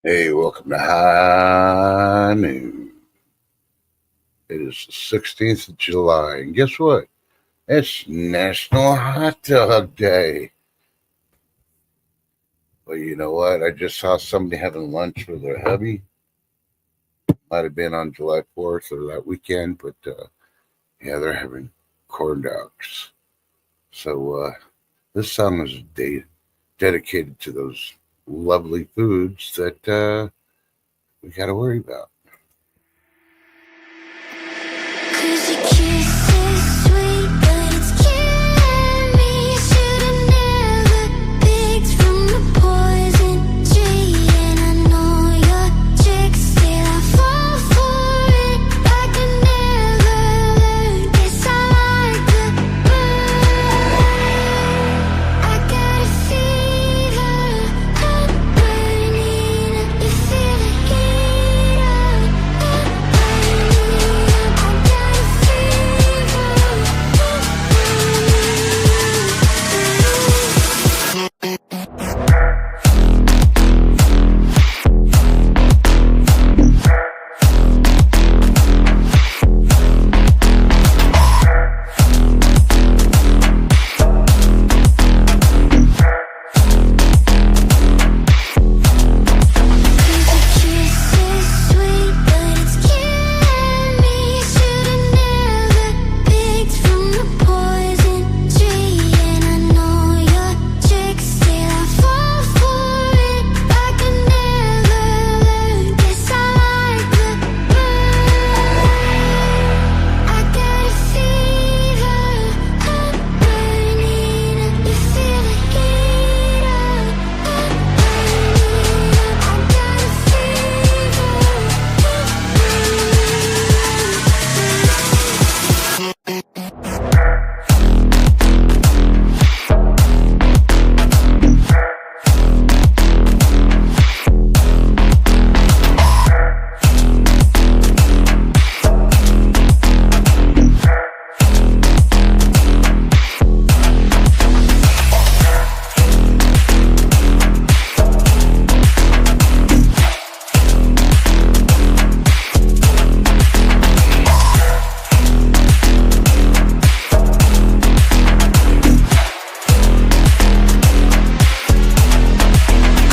Hey, welcome to High Noon. It is the 16th of July, and guess what? It's National Hot Dog Day. Well, you know what? I just saw somebody having lunch with their hubby. Might have been on July 4th or that weekend, but yeah, they're having corn dogs. So this song is dedicated to those lovely foods that we got to worry about. Cause your kiss is sweet, but it's killing me. Should've never picked from the poison tree. And I know your tricks, still I fall for it. Like I never learned. Guess I like the burn. I got a fever, I'm burning up. You feel the heat up, I'm burning up. I got a fever, Cause your kiss is sweet, but it's killing me. Should've never picked from the poison tree. And I know your tricks, still I fall for it. Like I never learned. Guess I like the burn. I got a fever, I'm burning up. You feel the heat up, I'm burning up. I got a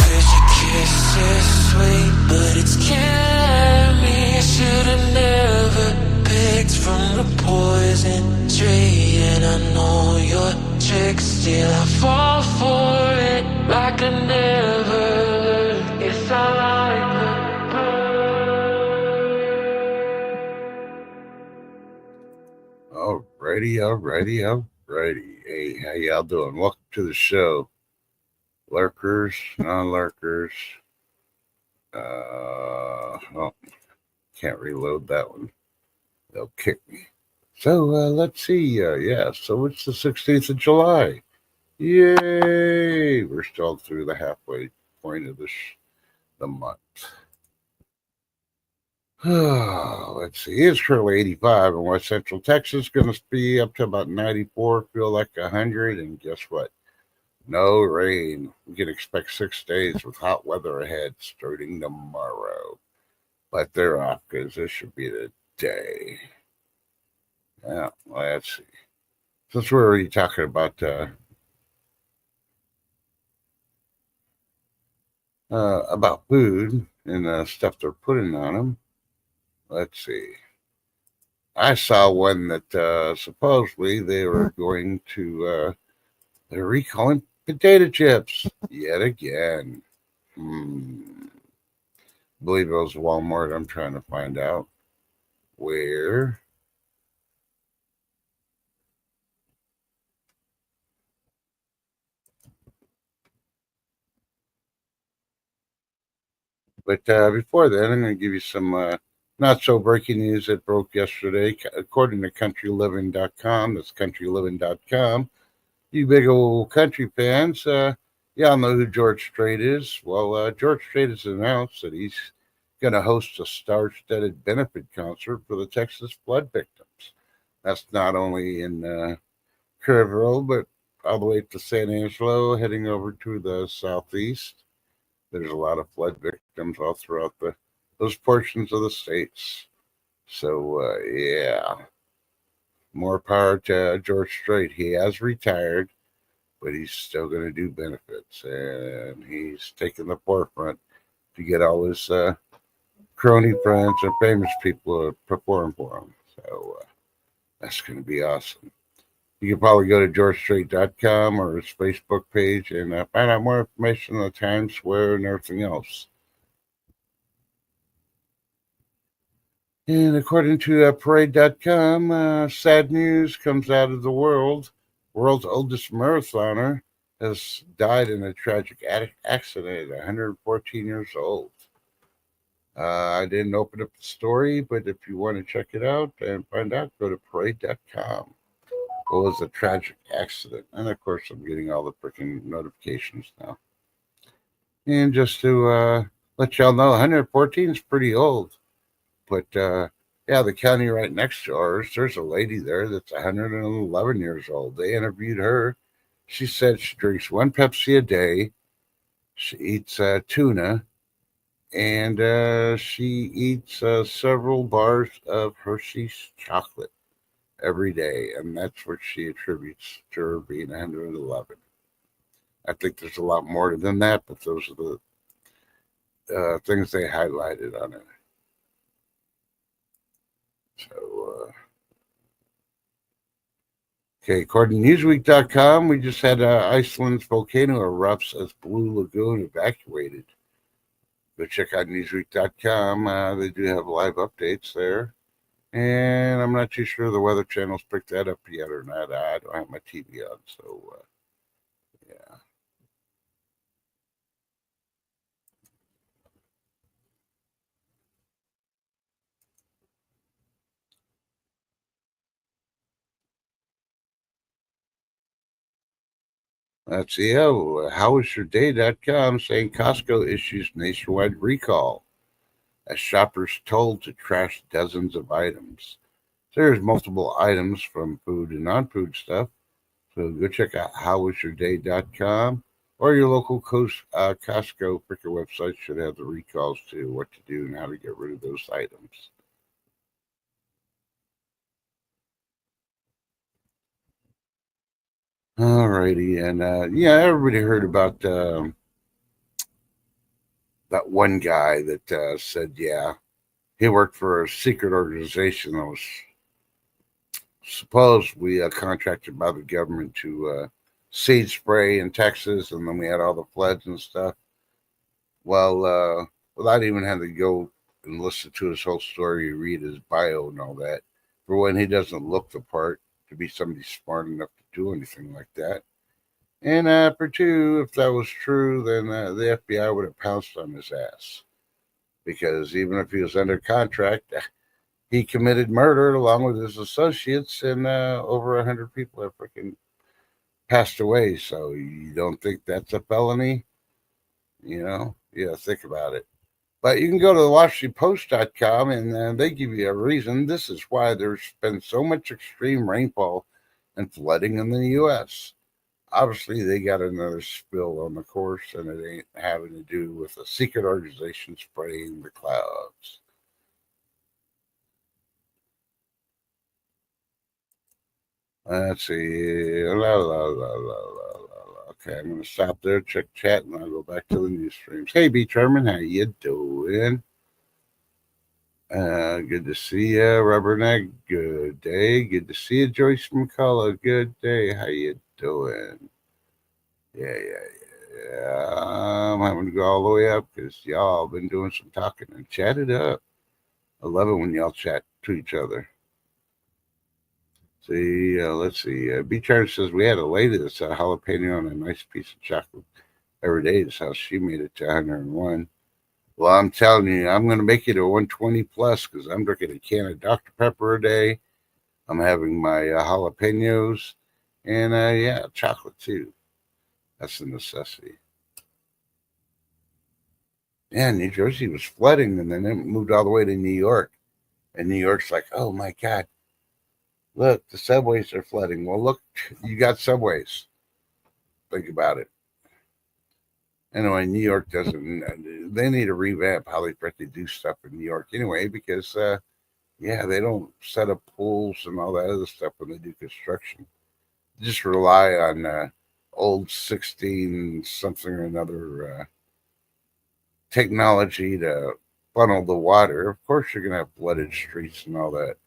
Cause your kiss is sweet, but it's killing me. I should've never picked from the poison tree. And I know your tricks, still I fall for it. Like I never learned. Yes, I like the Alrighty. Hey, how y'all doing? Welcome to the show. Lurkers, non-lurkers. Oh, can't reload that one. They'll kick me. So let's see. Yeah, so it's the 16th of July. Yay! We're still through the halfway point of the month. Let's see. It's currently 85 in West Central Texas. Going to be up to about 94. Feel like 100. And guess what? No rain. We can expect 6 days with hot weather ahead starting tomorrow. But they're off because this should be the day. Yeah, let's see. Since we're already talking about food and stuff they're putting on them, let's see. I saw one that supposedly they were going to they're recalling potato chips yet again. Believe it was Walmart. I'm trying to find out where. But before then, I'm going to give you some not so breaking news that broke yesterday. According to countryliving.com, that's countryliving.com. You big old country fans, y'all know who George Strait is. Well, George Strait has announced that he's going to host a star-studded benefit concert for the Texas flood victims. That's not only in Kerrville, but all the way to San Angelo, heading over to the southeast. there's a lot of flood victims all throughout those portions of the states. So yeah, more power to George Strait. He has retired, but he's still going to do benefits, and he's taking the forefront to get all his crony friends and famous people to perform for him. So that's going to be awesome. You can probably go to georgestrait.com or his Facebook page and find out more information on the Times Square and everything else. And according to parade.com, sad news comes out of the world. World's oldest marathoner has died in a tragic accident at 114 years old. I didn't open up the story, but if you want to check it out and find out, go to parade.com. What was a tragic accident? And of course, I'm getting all the freaking notifications now. And just to let y'all know, 114 is pretty old. But yeah, the county right next to ours, there's a lady there that's 111 years old. They interviewed her. She said she drinks one Pepsi a day. She eats tuna. And she eats several bars of Hershey's chocolate every day. And that's what she attributes to her being 111. I think there's a lot more than that, but those are the things they highlighted on it. So, okay, according to Newsweek.com, we just had Iceland's volcano erupts as Blue Lagoon evacuated. Go check out Newsweek.com. They do have live updates there. And I'm not too sure the Weather Channel's picked that up yet or not. I don't have my TV on, so yeah. Let's see. Howwasyourday.com saying Costco issues nationwide recall as shoppers told to trash dozens of items. So there's multiple items from food and non-food stuff. So go check out howwasyourday.com or your local Costco picker website should have the recalls to what to do and how to get rid of those items. Alrighty, and yeah, everybody heard about that one guy that said, yeah, he worked for a secret organization that was supposedly contracted by the government to seed spray in Texas, and then we had all the floods and stuff. Well, without even having to go and listen to his whole story, read his bio and all that, for when he doesn't look the part to be somebody smart enough to do anything like that. And for two, if that was true, then the FBI would have pounced on his ass. Because even if he was under contract, he committed murder along with his associates, and over 100 people have freaking passed away. So you don't think that's a felony? You know, yeah, think about it. But you can go to the WashingtonPost.com, and they give you a reason. This is why there's been so much extreme rainfall and flooding in the U.S. Obviously, they got another spill on the course, and it ain't having to do with a secret organization spraying the clouds. Let's see. Okay, I'm going to stop there, check chat, and I'll go back to the news streams. Hey, B. Terman, how you doing? Good to see you, Rubberneck. Good day. Good to see you, Joyce McCullough. Good day. How you doing? Yeah. I'm having to go all the way up because y'all been doing some talking and chat it up. I love it when y'all chat to each other. See, let's see. B. Charge says we had a lady that's a jalapeno on a nice piece of chocolate every day. That's how she made it to 101. Well, I'm telling you, I'm going to make it a 120 plus because I'm drinking a can of Dr. Pepper a day. I'm having my jalapenos and, yeah, chocolate too. That's a necessity. Yeah, New Jersey was flooding and then it moved all the way to New York. And New York's like, oh my God, look, the subways are flooding. Well, look, you got subways. Think about it. Anyway, New York doesn't. They need to revamp how they do stuff in New York anyway, because yeah, they don't set up pools and all that other stuff when they do construction. They just rely on old 16 something or another technology to funnel the water. Of course, you're gonna have flooded streets and all that.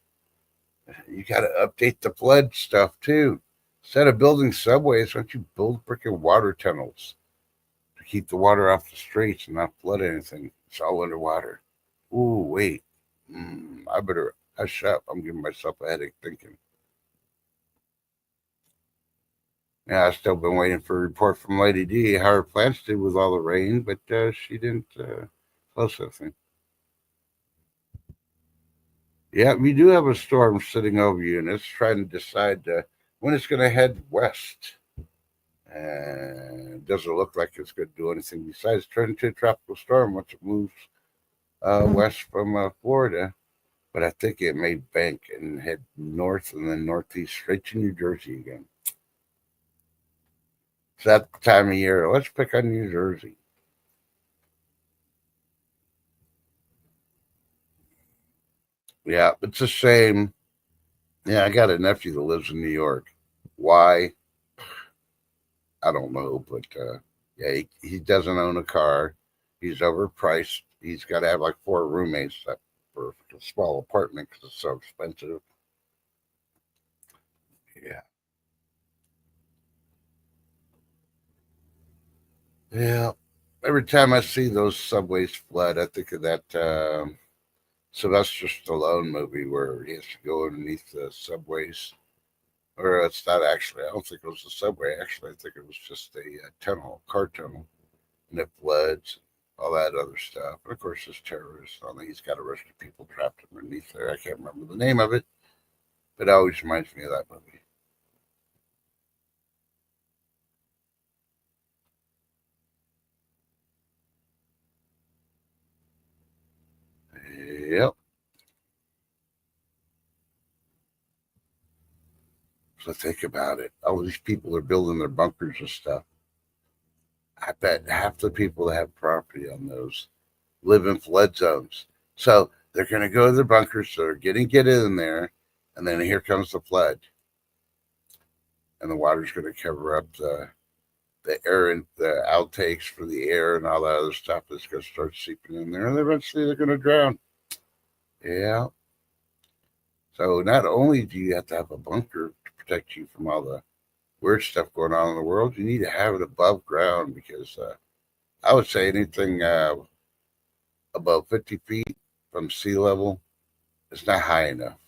You got to update the flood stuff too. Instead of building subways, why don't you build freaking water tunnels to keep the water off the streets and not flood anything? It's all underwater. Ooh, wait. I better hush up. I'm giving myself a headache thinking. Yeah, I've still been waiting for a report from Lady D how her plants did with all the rain, but she didn't post anything. Yeah, we do have a storm sitting over you, and it's trying to decide when it's going to head west. And it doesn't look like it's going to do anything besides turn into a tropical storm once it moves west from Florida. But I think it may bank and head north and then northeast straight to New Jersey again. It's that time of year. Let's pick on New Jersey. Yeah, it's a shame. Yeah, I got a nephew that lives in New York. Why? I don't know, but yeah, he doesn't own a car. He's overpriced. He's got to have like four roommates for a small apartment because it's so expensive. Yeah, yeah. Every time I see those subways flood, I think of that Sylvester Stallone movie where he has to go underneath the subways. Or it's not actually. I don't think it was a subway. Actually, I think it was just a tunnel, car tunnel, and it floods, all that other stuff. And of course, there's terrorists. I think he's got to rescue people trapped underneath there. I can't remember the name of it, but it always reminds me of that movie. Yep. So think about it. All these people are building their bunkers and stuff. I bet half the people that have property on those live in flood zones. So they're going to go to their bunkers. So they're get in there, and then here comes the flood, and the water's going to cover up the air and the outtakes for the air and all that other stuff that's going to start seeping in there, and eventually they're going to drown. Yeah. So not only do you have to have a bunker to protect you from all the weird stuff going on in the world, you need to have it above ground because I would say anything above 50 feet from sea level is not high enough.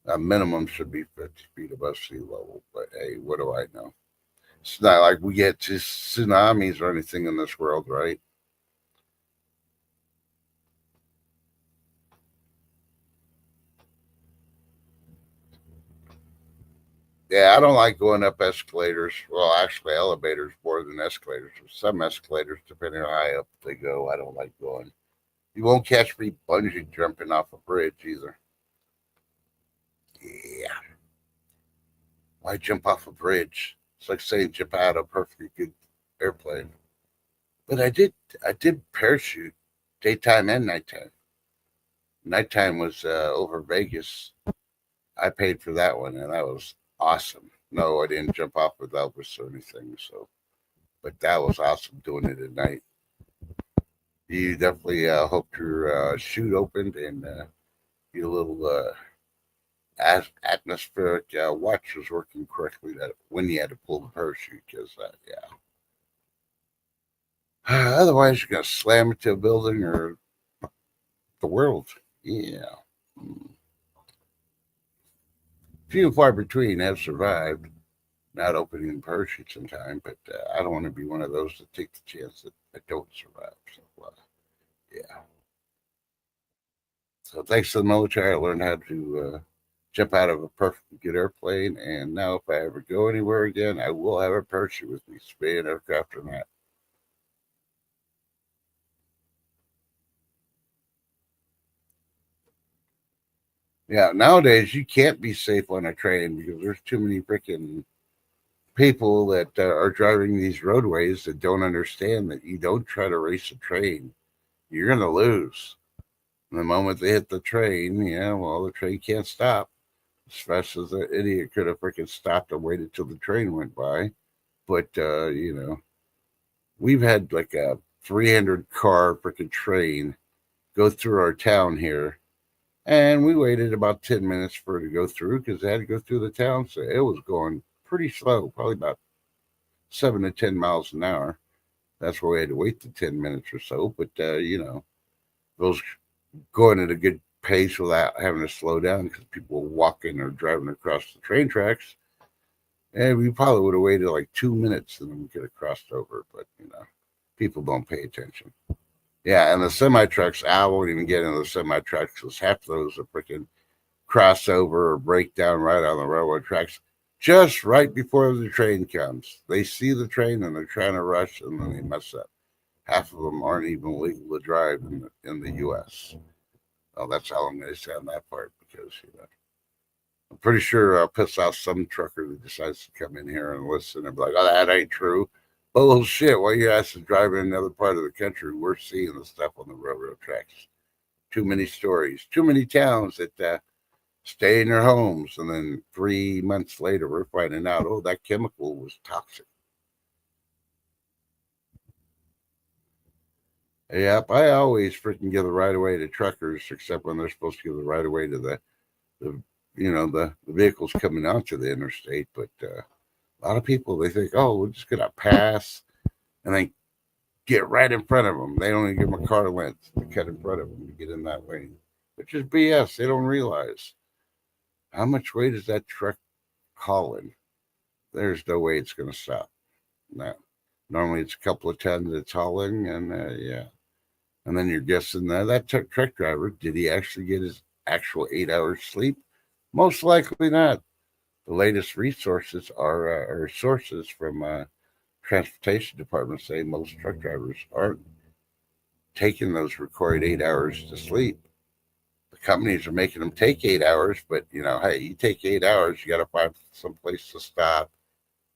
A minimum should be 50 feet above sea level. But hey, what do I know? It's not like we get to tsunamis or anything in this world, right? Yeah, I don't like going up escalators. Well, actually, elevators more than escalators. Some escalators, depending on how high up they go, I don't like going. You won't catch me bungee jumping off a bridge either. Yeah, why jump off a bridge? It's like saying jump out of a perfectly good airplane. But I did parachute daytime and nighttime. Nighttime was over Vegas. I paid for that one, and that was awesome. No, I didn't jump off with Elvis or anything. So, but that was awesome doing it at night. You definitely hope your chute opened and your little atmospheric watch was working correctly. That when you had to pull the parachute, because yeah, otherwise you're gonna slam into a building or the world. Yeah. Few and far between have survived not opening the parachutes in time, but I don't want to be one of those that take the chance that I don't survive. So, yeah. So, thanks to the military, I learned how to jump out of a perfectly good airplane. And now, if I ever go anywhere again, I will have a parachute with me, civilian aircraft or not. Yeah, nowadays you can't be safe on a train because there's too many freaking people that are driving these roadways that don't understand that you don't try to race a train. You're going to lose. And the moment they hit the train, yeah, well, the train can't stop. As fast as an idiot could have freaking stopped and waited till the train went by. But, we've had like a 300 car freaking train go through our town here. And we waited about 10 minutes for it to go through because it had to go through the town. So it was going pretty slow, probably about 7 to 10 miles an hour. That's why we had to wait the 10 minutes or so. But, those going at a good pace without having to slow down because people were walking or driving across the train tracks. And we probably would have waited like 2 minutes and then we could have crossed over. But, people don't pay attention. Yeah, and the semi trucks, I won't even get into the semi trucks because half of those are freaking crossover or break down right on the railroad tracks just right before the train comes. They see the train and they're trying to rush and then they mess up. Half of them aren't even legal to drive in the U.S. Well, that's all I'm going to say on that part because, I'm pretty sure I'll piss off some trucker that decides to come in here and listen and be like, oh, that ain't true. Bullshit. Why you guys to drive in another part of the country? We're seeing the stuff on the railroad tracks. Too many stories, too many towns that stay in their homes. And then 3 months later, we're finding out, oh, that chemical was toxic. Yep, I always freaking give the right of way to truckers, except when they're supposed to give the right of way to the the vehicles coming onto the interstate. But a lot of people, they think, oh, we're just going to pass and then get right in front of them. They don't even give them a car length to cut in front of them to get in that lane, which is BS. They don't realize how much weight is that truck hauling. There's no way it's going to stop. No. Normally it's a couple of tons it's hauling, and yeah. And then you're guessing that truck driver, did he actually get his actual 8 hours sleep? Most likely not. The latest resources are sources from transportation departments say most truck drivers aren't taking those required 8 hours to sleep. The companies are making them take 8 hours, but hey, you take 8 hours, you got to find some place to stop.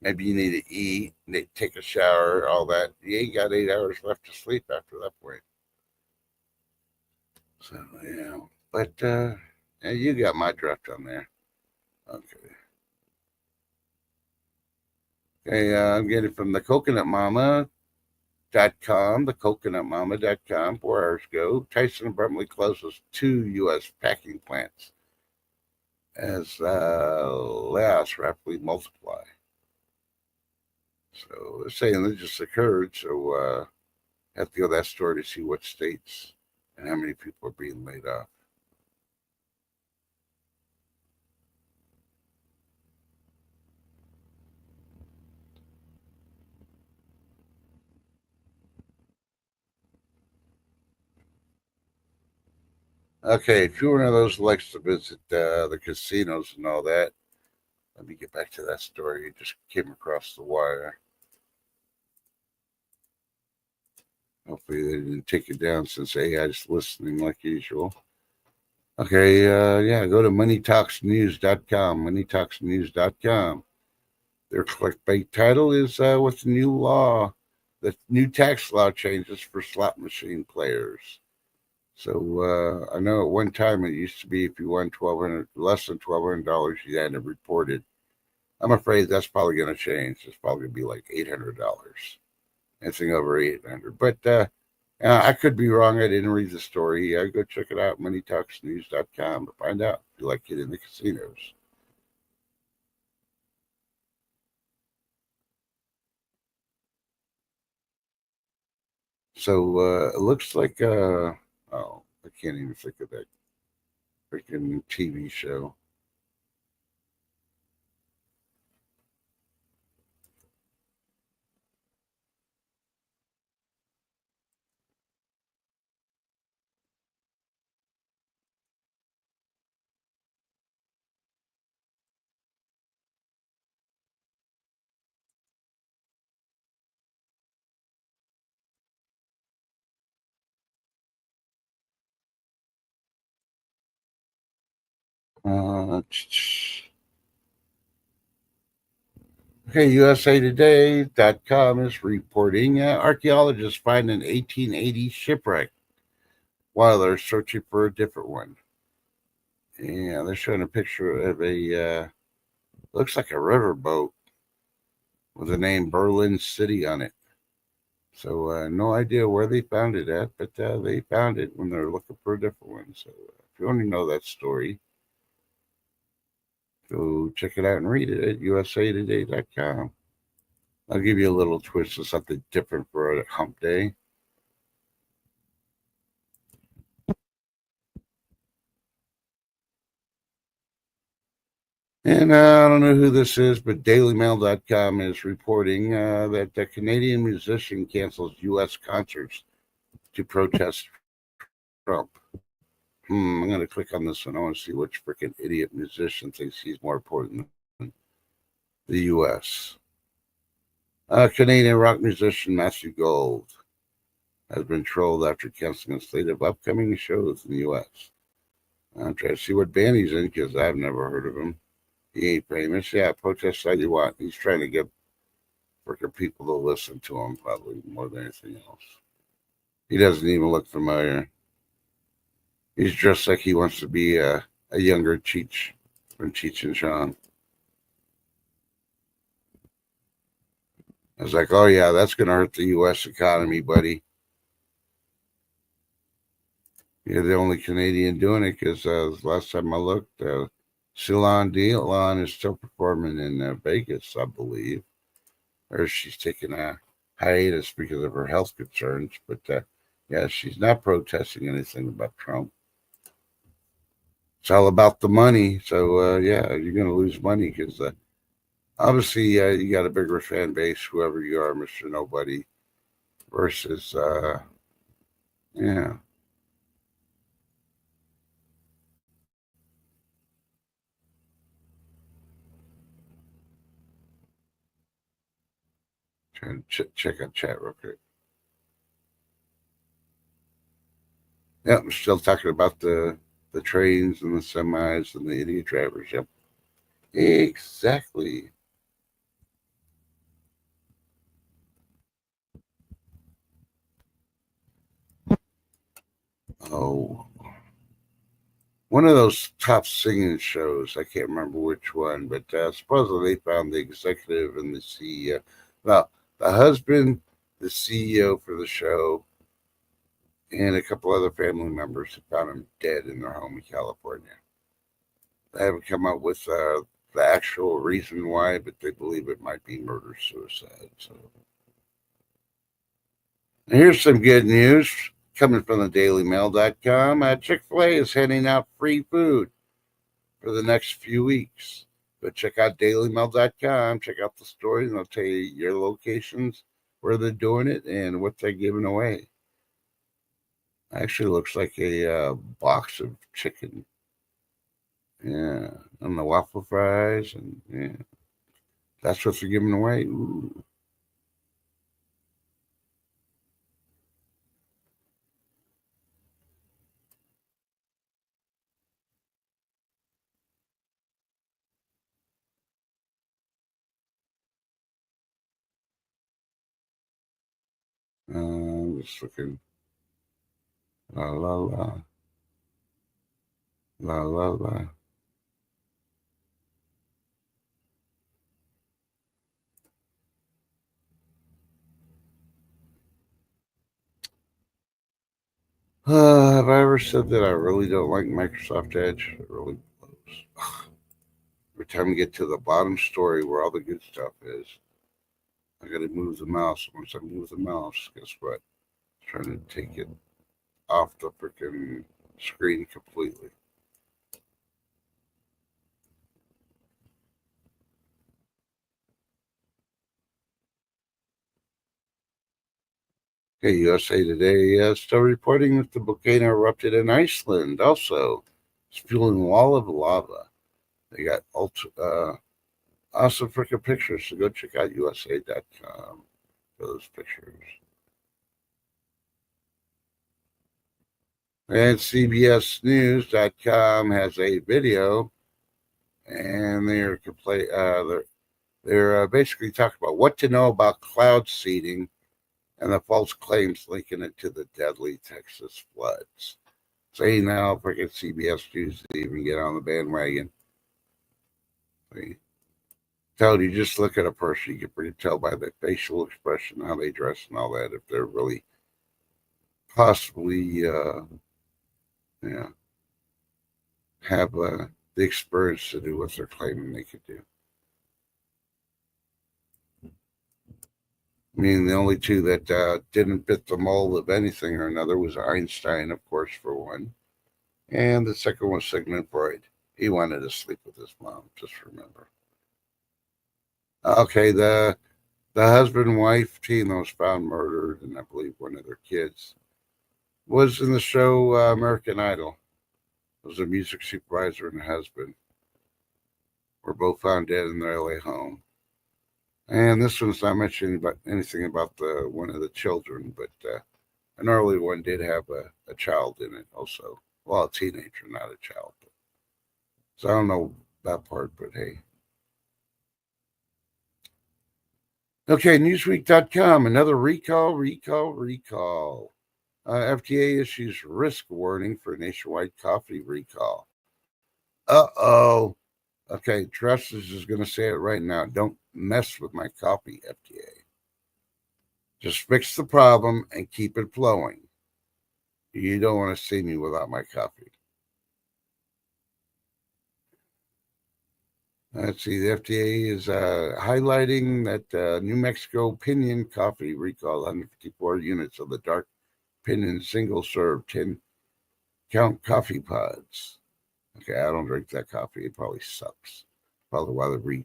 Maybe you need to eat, take a shower, all that. You ain't got 8 hours left to sleep after that point. So yeah, but yeah, you got my draft on there. Okay. Okay, I'm getting from the coconutmama.com, thecoconutmama.com, 4 hours ago. Tyson abruptly closes 2 U.S. packing plants as layoffs rapidly multiply. So they're saying this just occurred, so have to go to that story to see what states and how many people are being laid off. Okay, if you're one of those who likes to visit the casinos and all that, let me get back to that story. It just came across the wire. Hopefully they didn't take it down since AI is listening like usual. Okay, yeah, go to moneytalksnews.com, moneytalksnews.com. Their clickbait title is what's the new law, the new tax law changes for slot machine players. So I know at one time it used to be if you won less than $1,200, you had to report it. I'm afraid that's probably going to change. It's probably going to be like $800. Anything over 800. But I could be wrong. I didn't read the story. Go check it out, moneytalksnews.com to find out if you like it in the casinos. So it looks like, oh, I can't even think of that freaking TV show. Okay, Okay, USAtoday.com is reporting archaeologists find an 1880 shipwreck while they're searching for a different one. Yeah, they're showing a picture of a looks like a riverboat with the name Berlin City on it. So no idea where they found it at, but they found it when they're looking for a different one. So if you want to know that story, go check it out and read it at usatoday.com. I'll give you a little twist of something different for a hump day. And I don't know who this is, but DailyMail.com is reporting that the Canadian musician cancels U.S. concerts to protest Trump. I'm going to click on this one. I want to see which freaking idiot musician thinks he's more important than the U.S. Canadian rock musician Matthew Gold has been trolled after canceling a slate of upcoming shows in the U.S. I'm trying to see what band he's in because I've never heard of him. He ain't famous. Yeah, protest all you want. He's trying to get freaking people to listen to him probably more than anything else. He doesn't even look familiar. He's dressed like he wants to be a younger Cheech from Cheech and Chong. I was like, oh yeah, that's going to hurt the U.S. economy, buddy. You're the only Canadian doing it because last time I looked, Celine Dion is still performing in Vegas, I believe. Or she's taking a hiatus because of her health concerns. But yeah, she's not protesting anything about Trump. It's all about the money. So yeah, you're going to lose money because obviously you got a bigger fan base, whoever you are, Mr. Nobody, versus yeah. Trying to check out chat real quick. Yeah, I'm still talking about the trains and the semis and the idiot drivers. Yep, exactly. Oh, one of those top singing shows. I can't remember which one, but supposedly they found the executive and the CEO. Well, the husband, the CEO for the show, and a couple other family members have found him dead in their home in California. They haven't come up with the actual reason why, but they believe it might be murder suicide. So and here's some good news coming from the dailymail.com. Chick-fil-A is handing out free food for the next few weeks. But check out dailymail.com, check out the story, and they'll tell you your locations, where they're doing it, and what they're giving away. Actually looks like a box of chicken. Yeah, and the waffle fries, and yeah, that's what they're giving away. Ooh. Just looking. La la la. La la la. Have I ever said that I really don't like Microsoft Edge? It really blows. Every time we get to the bottom story where all the good stuff is, I got to move the mouse. Once I move the mouse, guess what? It's trying to take it off the freaking screen completely. Okay, USA Today still reporting that the volcano erupted in Iceland. Also, it's fueling a wall of lava. They got awesome freaking pictures, so go check out USA.com for those pictures. And CBSNews.com has a video, and they're They're basically talking about what to know about cloud seeding and the false claims linking it to the deadly Texas floods. Say now, freaking CBS News to even get on the bandwagon. Tell you just look at a person, you can pretty tell by their facial expression, how they dress, and all that, if they're really possibly, have the experience to do what they're claiming they could do. I mean, the only two that didn't fit the mold of anything or another was Einstein, of course, for one. And the second was Sigmund Freud. He wanted to sleep with his mom, just remember. Okay, the husband and wife team that was found murdered, and I believe one of their kids was in the show American Idol. It was a music supervisor and a husband. Were both found dead in their LA home. And this one's not mentioning about anything about one of the children, but an early one did have a child in it also. Well, a teenager, not a child. So I don't know that part, but hey. Okay, Newsweek.com, another recall. FDA issues risk warning for nationwide coffee recall. Uh-oh. Okay, Trusts is going to say it right now. Don't mess with my coffee, FDA. Just fix the problem and keep it flowing. You don't want to see me without my coffee. Let's see, the FDA is highlighting that New Mexico Pinion coffee recall 154 units of the dark Pinion single-serve 10-count coffee pods. Okay, I don't drink that coffee. It probably sucks. Probably why they're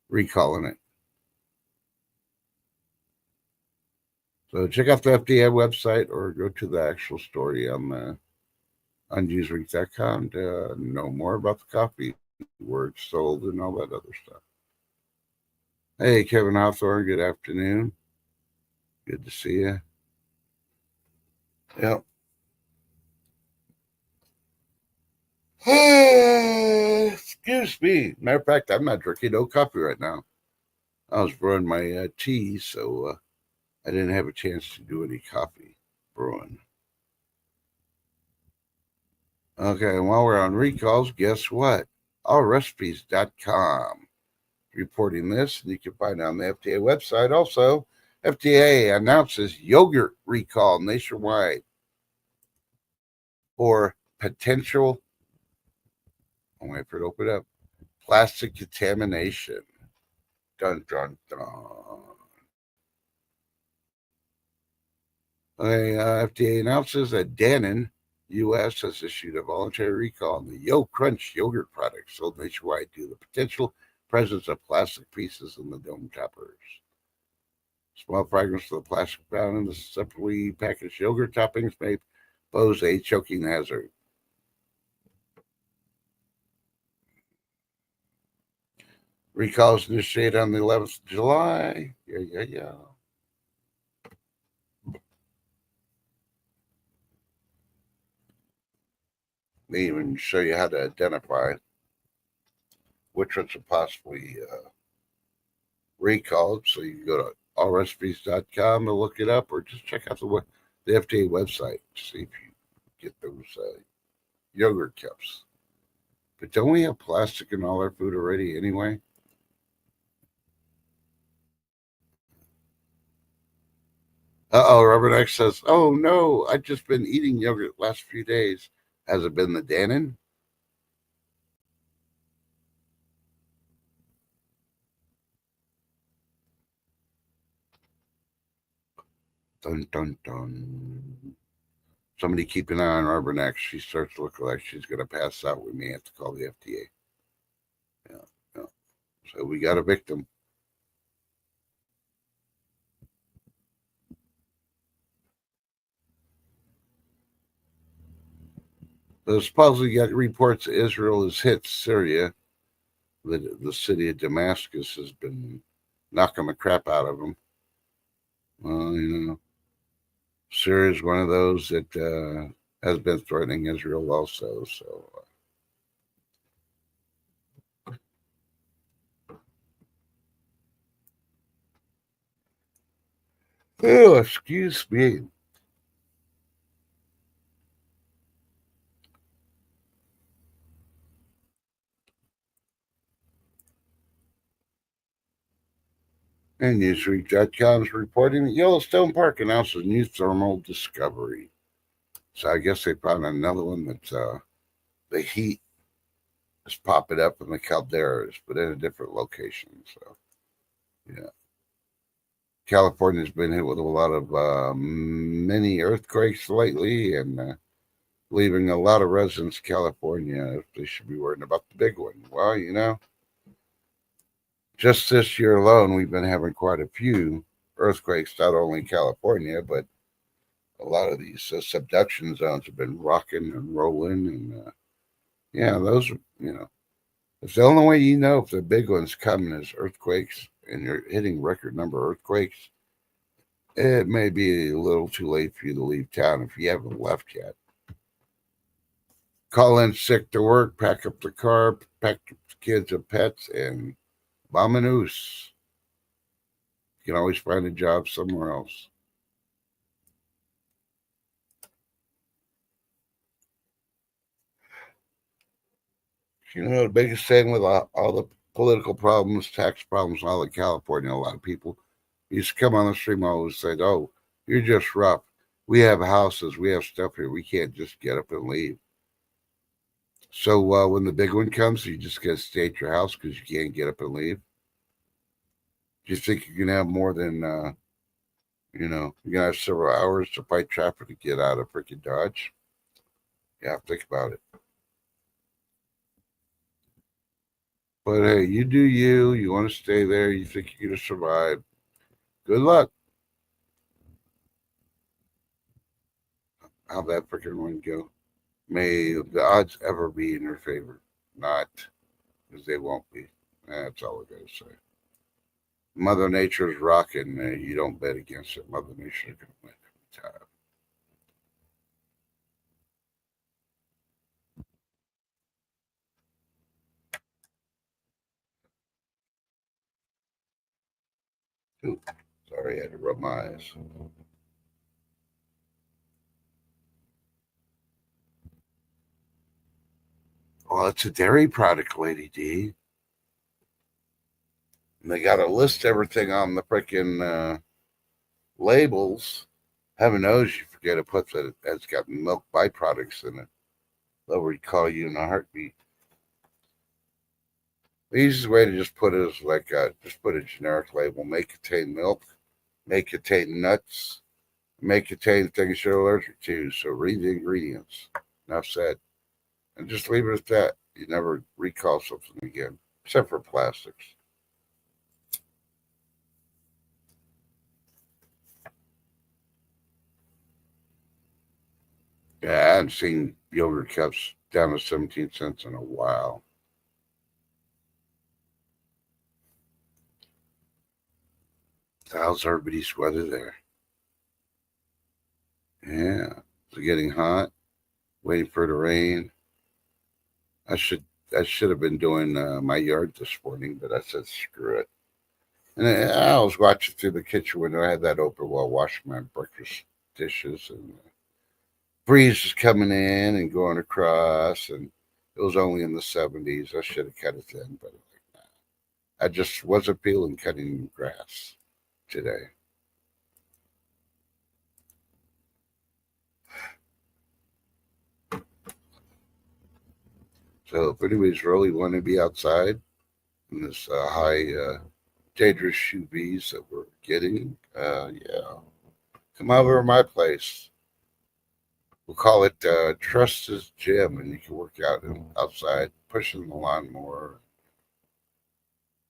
recalling it. So check out the FDA website or go to the actual story on Newsweek.com to know more about the coffee, where it's sold, and all that other stuff. Hey, Kevin Hawthorne, good afternoon. Good to see you. Yep. Excuse me. Matter of fact, I'm not drinking no coffee right now. I was brewing my tea, so I didn't have a chance to do any coffee brewing. Okay, and while we're on recalls, guess what? Allrecipes.com reporting this, and you can find it on the FDA website. Also, FDA announces yogurt recall nationwide for potential, I'm waiting for it to open up, plastic contamination. Dun, dun, dun. FDA announces that Dannon U.S. has issued a voluntary recall on the Yo Crunch yogurt product sold nationwide due to the potential presence of plastic pieces in the dome toppers. Small fragments of the plastic found in the separately packaged yogurt toppings may pose a choking hazard. Recalls initiated on the 11th of July. Yeah. They even show you how to identify which ones are possibly recalled. So you can go to allrecipes.com to look it up, or just check out the FDA website to see if you get those yogurt cups. But don't we have plastic in all our food already anyway? Robert X says, oh no, I've just been eating yogurt the last few days. Has it been the Dannon? Dun, dun, dun. Somebody keep an eye on Robert X. She starts to look like she's going to pass out. We may have to call the FDA. Yeah. So we got a victim. The supposedly got reports Israel has hit Syria. The city of Damascus has been knocking the crap out of them. Well, Syria is one of those that has been threatening Israel also. So Oh, excuse me. And Newsweek.com is reporting that Yellowstone Park announces new thermal discovery. So I guess they found another one that's the heat is popping up in the calderas, but in a different location. So yeah, California's been hit with a lot of mini earthquakes lately, and leaving a lot of residents of California, they should be worrying about the big one. Well, just this year alone, we've been having quite a few earthquakes, not only in California, but a lot of these subduction zones have been rocking and rolling. And yeah, those, it's the only way you know if the big one's coming is earthquakes and you're hitting record number of earthquakes. It may be a little too late for you to leave town if you haven't left yet. Call in sick to work, pack up the car, pack the kids and pets, and vamoose. You can always find a job somewhere else. The biggest thing with all the political problems, tax problems, all in California, a lot of people used to come on the stream and always said, "Oh, you're just rough. We have houses, we have stuff here. We can't just get up and leave." So when the big one comes, you just got to stay at your house because you can't get up and leave. Do you think you can have more than, you can have several hours to fight traffic to get out of freaking Dodge? Yeah, think about it. But hey, you do you. You want to stay there. You think you're going to survive. Good luck. How'd that freaking one go? May the odds ever be in your favor. Not, because they won't be. That's all I got to say. Mother Nature's rocking. You don't bet against it. Mother Nature's going to win every time. Ooh, sorry, I had to rub my eyes. Well, it's a dairy product, Lady D. And they got to list everything on the freaking labels. Heaven knows you forget to put that it's got milk byproducts in it. They'll recall you in a heartbeat. The easiest way to just put it is like just put a generic label. May contain milk, may contain nuts, may contain things you're allergic to. So read the ingredients. Enough said. And just leave it at that. You never recall something again, except for plastics. Yeah, I haven't seen yogurt cups down to 17 cents in a while. How's everybody's weather there? Yeah. It's getting hot, waiting for it to rain. I should I should have been doing my yard this morning, but I said screw it. And I was watching through the kitchen window. I had that open while washing my breakfast dishes, and breeze was coming in and going across, and it was only in the 70s. I should have cut it then, but I just wasn't feeling cutting grass today. So if anybody's really want to be outside in this high dangerous UVs that we're getting, yeah, come over to my place. We'll call it Trust's Gym, and you can work out outside, pushing the lawnmower.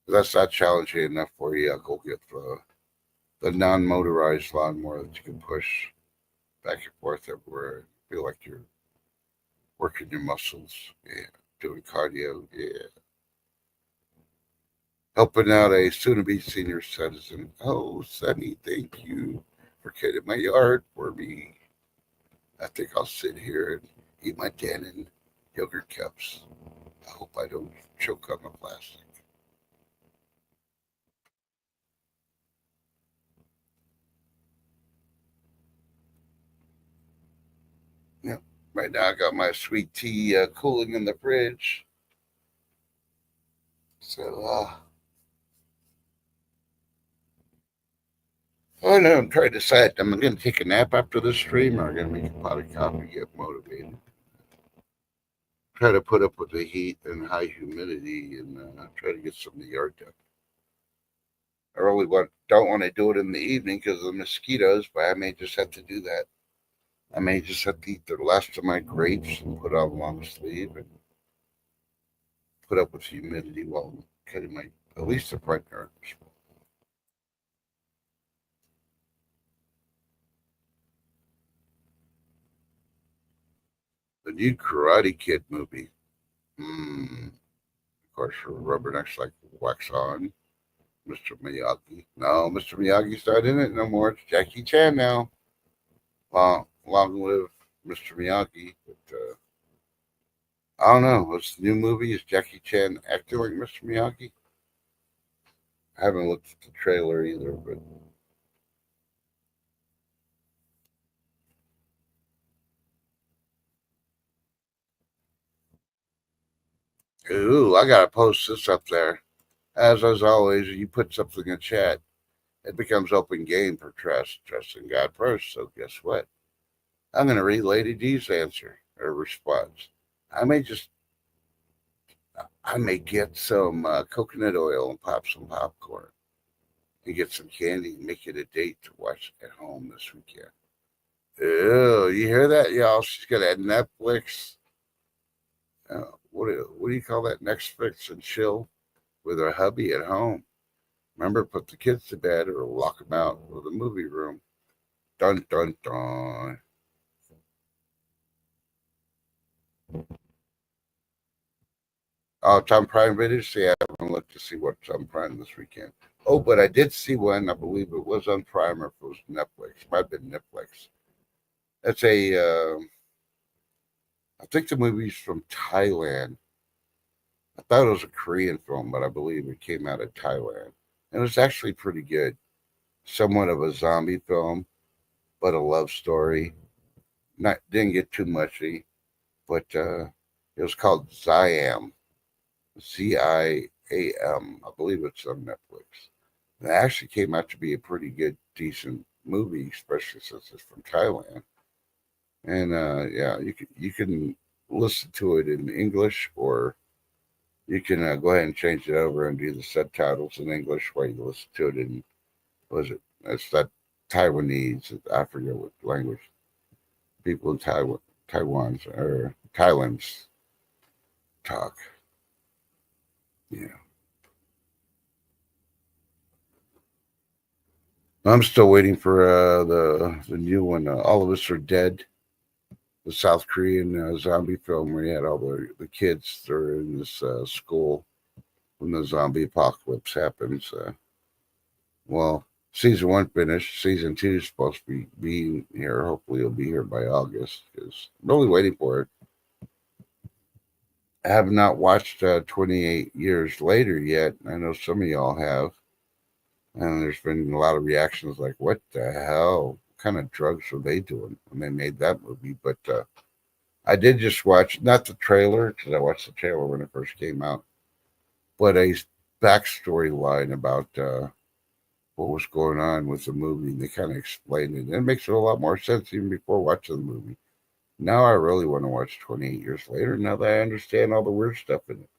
If that's not challenging enough for you, I'll go get the non-motorized lawnmower that you can push back and forth everywhere. Feel like you're working your muscles. Yeah, doing cardio. Yeah, helping out a soon-to-be senior citizen. Oh, Sonny, thank you for cutting my yard for me. I think I'll sit here and eat my Dannon yogurt cups. I hope I don't choke on the plastic. Right now, I got my sweet tea cooling in the fridge. So, oh no, I'm trying to decide. Am I going to take a nap after this stream, or am I going to make a pot of coffee, get motivated? Try to put up with the heat and high humidity, and try to get some of the yard done. I really don't want to do it in the evening because of the mosquitoes, but I may just have to do that. I may just have to eat the last of my grapes and put on a long sleeve and put up with humidity while cutting my at least the front yard. The new Karate Kid movie. Of course, Rubbernecks like wax on. Mr. Miyagi. No, Mr. Miyagi's not in it no more. It's Jackie Chan now. Long live Mr. Miyagi. But I don't know. What's the new movie? Is Jackie Chan acting like Mr. Miyagi? I haven't looked at the trailer either, but ooh, I gotta post this up there. As always, you put something in chat, it becomes open game for trust in God first. So guess what? I'm gonna read Lady D's answer or response. I may just I may get some coconut oil and pop some popcorn and get some candy and make it a date to watch at home this weekend. Ew, you hear that, y'all? She's got a Netflix. What do you call that? Netflix and chill with her hubby at home. Remember, put the kids to bed or lock them out of the movie room. Dun dun dun. Oh, it's on Prime Video. See, I haven't looked to see what's on Prime this weekend. Oh, but I did see one. I believe it was on Prime or if it was Netflix. It might have been Netflix. It's I think the movie's from Thailand. I thought it was a Korean film, but I believe it came out of Thailand. And it was actually pretty good. Somewhat of a zombie film, but a love story. Not didn't get too mushy, but it was called Ziam. Ziam. I believe it's on Netflix. And it actually came out to be a pretty good, decent movie, especially since it's from Thailand. And yeah, you can listen to it in English, or you can go ahead and change it over and do the subtitles in English while you listen to it in was it? It's that Taiwanese. I forget what language people in Taiwan's or Thailand's talk. Yeah, I'm still waiting for the new one. All of Us Are Dead, the South Korean zombie film where you had all the kids that are in this school when the zombie apocalypse happens. Well, season one finished. Season two is supposed to be being here. Hopefully, it'll be here by August. Because I'm really waiting for it. I have not watched 28 years later yet. I know some of y'all have, and there's been a lot of reactions like, "What the hell? What kind of drugs were they doing when they made that movie?" But I did just watch not the trailer because I watched the trailer when it first came out, but a backstory line about what was going on with the movie. And they kind of explained it, and it makes it a lot more sense even before watching the movie. Now I really want to watch 28 years later. Now that I understand all the weird stuff in it.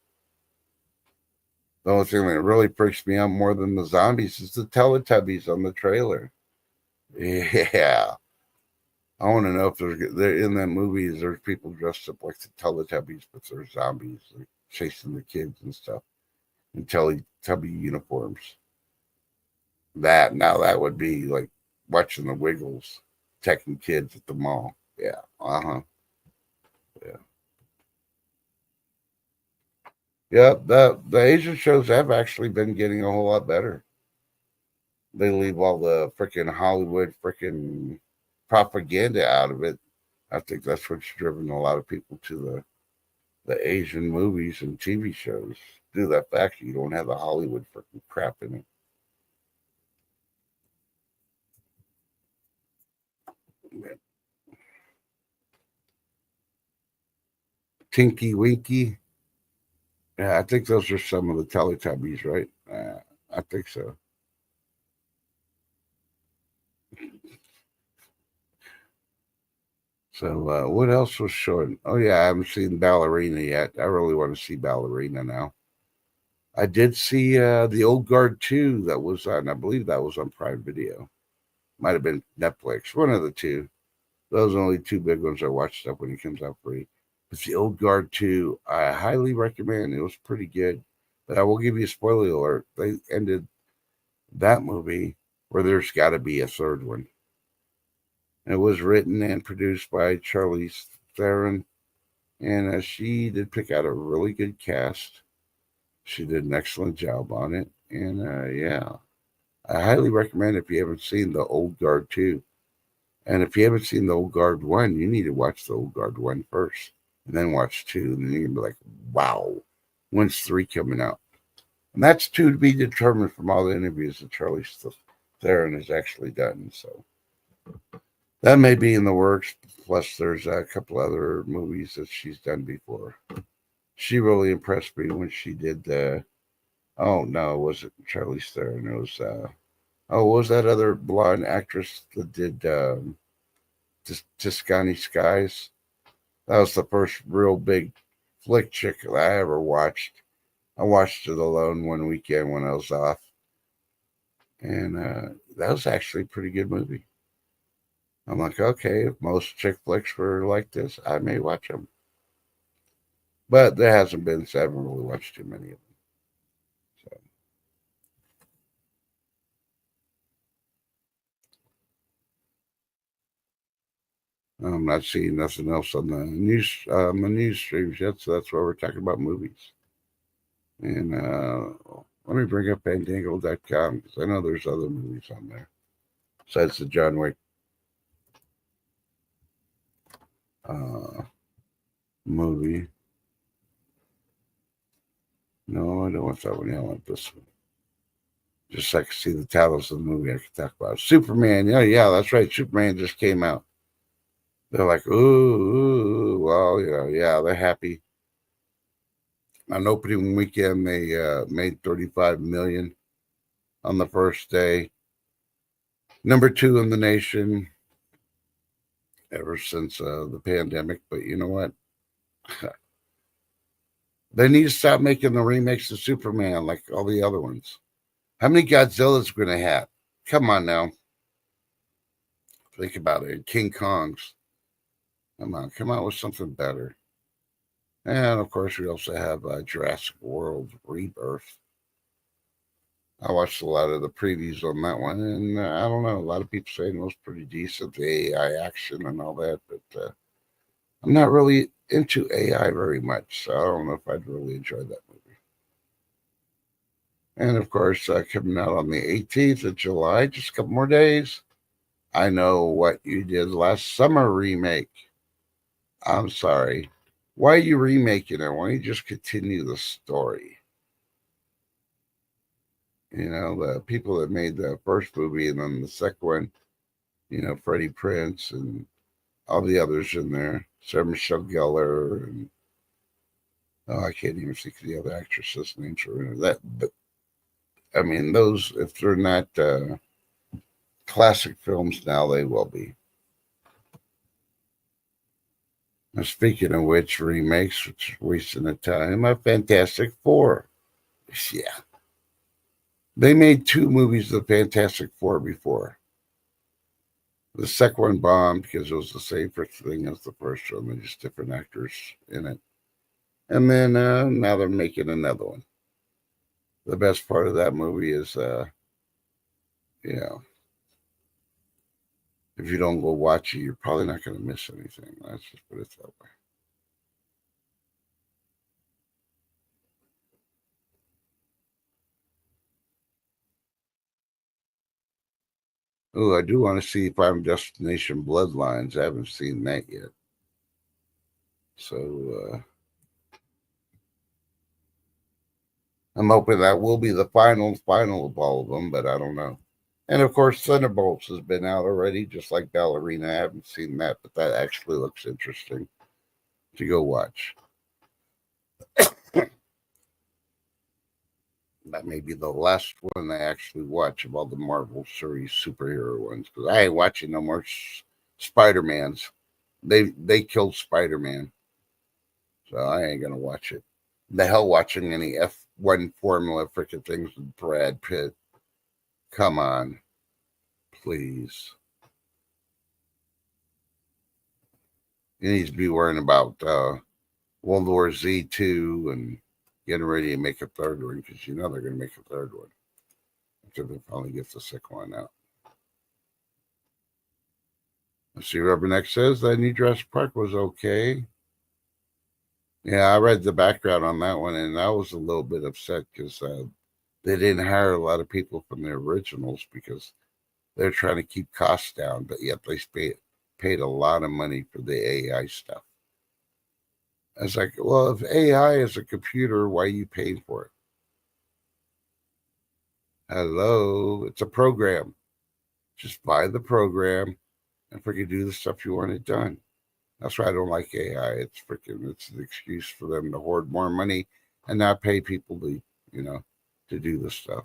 The only thing that really freaks me out more than the zombies is the Teletubbies on the trailer. Yeah. I want to know if they're in that movie. Is there people dressed up like the Teletubbies, but they're zombies, like chasing the kids and stuff in Teletubby uniforms? That would be like watching the Wiggles attacking kids at the mall. Yeah. Yeah. Yeah. The Asian shows have actually been getting a whole lot better. They leave all the freaking Hollywood freaking propaganda out of it. I think that's what's driven a lot of people to the Asian movies and TV shows. Due to that fact you don't have the Hollywood freaking crap in it. Tinky Winky. Yeah, I think those are some of the Teletubbies, right? I think so. So what else was showing? Oh yeah, I haven't seen Ballerina yet. I really want to see Ballerina now. I did see the Old Guard 2 that was on, I believe that was on Prime Video. Might have been Netflix, one of the two. Those are only two big ones I watched up when it comes out free. But the Old Guard 2, I highly recommend. It was pretty good. But I will give you a spoiler alert. They ended that movie where there's got to be a third one. It was written and produced by Charlize Theron, and she did pick out a really good cast. She did an excellent job on it, and yeah, I highly recommend if you haven't seen the Old Guard 2. And if you haven't seen the Old Guard 1, you need to watch the Old Guard 1 first, and then watch 2, and then you're going to be like, wow, when's 3 coming out? And that's 2 to be determined from all the interviews that Charlize Theron has actually done, so that may be in the works. Plus, there's a couple other movies that she's done before. She really impressed me when she did the. Oh no, it wasn't Charlize Theron. It was what was that other blonde actress that did Tuscany Skies? That was the first real big flick chick that I ever watched. I watched it alone one weekend when I was off, and that was actually a pretty good movie. I'm like, okay, if most chick flicks were like this, I may watch them. But there hasn't been, so I haven't really watched too many of them. So. I'm not seeing nothing else on the news streams yet, so that's why we're talking about movies. And let me bring up Fandango.com because I know there's other movies on there besides the John Wick movie. No, I don't want that one. I want this one. Just so I can see the titles of the movie I can talk about. Superman. Yeah, that's right. Superman just came out. They're like, ooh, well, yeah, they're happy. On opening weekend, they made $35 million on the first day. Number 2 in the nation ever since the pandemic. But you know what? They need to stop making the remakes of Superman like all the other ones. How many Godzillas are going to have? Come on now. Think about it. King Kongs. Come on, come out with something better. And of course, we also have Jurassic World Rebirth. I watched a lot of the previews on that one, and I don't know. A lot of people saying it was pretty decent, the AI action and all that, but I'm not really into AI very much, so I don't know if I'd really enjoy that movie. And of course, coming out on the 18th of July, just a couple more days, I Know What You Did Last Summer remake. I'm sorry. Why are you remaking it? Why don't you just continue the story? The people that made the first movie and then the second one, Freddie Prinze and all the others in there. Sarah Michelle Gellar and I can't even think of the other actresses' names are in that. But I mean, those if they're not classic films now, they will be. Now, speaking of which, remakes, which is wasting of time, a Fantastic Four. Yeah. They made 2 movies of the Fantastic Four before. The second one bombed because it was the same thing as the first one. They're just different actors in it. And then now they're making another one. The best part of that movie is, if you don't go watch it, you're probably not going to miss anything. Let's just put it that way. Oh, I do want to see Final Destination Bloodlines. I haven't seen that yet. So I'm hoping that will be the final of all of them, but I don't know. And of course, Thunderbolts has been out already, just like Ballerina. I haven't seen that, but that actually looks interesting to go watch. That may be the last one I actually watch of all the Marvel series superhero ones, because I ain't watching no more Spider-Mans. They killed Spider-Man, so I ain't gonna watch it. The hell watching any F1 Formula freaking things with Brad Pitt. Come on, please. You need to be worrying about World War Z2 and getting ready to make a third one, because you know they're going to make a third one after they finally get the second one out. Let's see, Rubberneck says that new Jurassic Park was okay. Yeah, I read the background on that one, and I was a little bit upset because they didn't hire a lot of people from the originals because they're trying to keep costs down, but yet they paid a lot of money for the AI stuff. I was like, well, if AI is a computer, why are you paying for it? Hello, it's a program. Just buy the program and freaking do the stuff you want it done. That's why I don't like AI. It's an excuse for them to hoard more money and not pay people to do the stuff.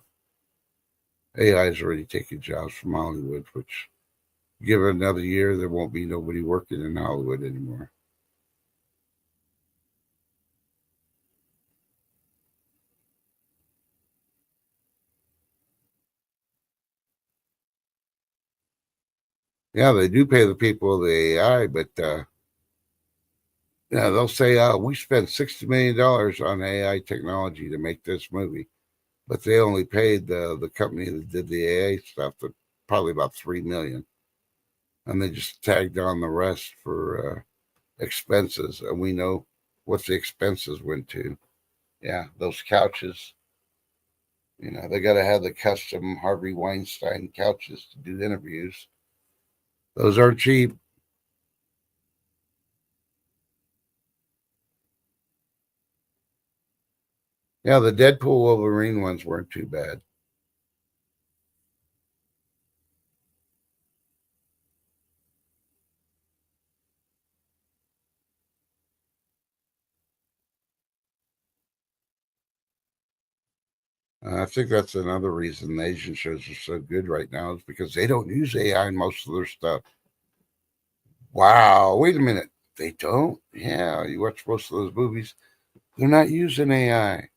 AI is already taking jobs from Hollywood, which give it another year, there won't be nobody working in Hollywood anymore. Yeah, they do pay the people of the AI, but they'll say, we spent $60 million on AI technology to make this movie, but they only paid the company that did the AI stuff probably about $3 million, and they just tagged on the rest for expenses, and we know what the expenses went to. Yeah, those couches. They got to have the custom Harvey Weinstein couches to do interviews. Those aren't cheap. Yeah, the Deadpool Wolverine ones weren't too bad. I think that's another reason the Asian shows are so good right now is because they don't use AI in most of their stuff. Wow, wait a minute. They don't? Yeah, you watch most of those movies. They're not using AI.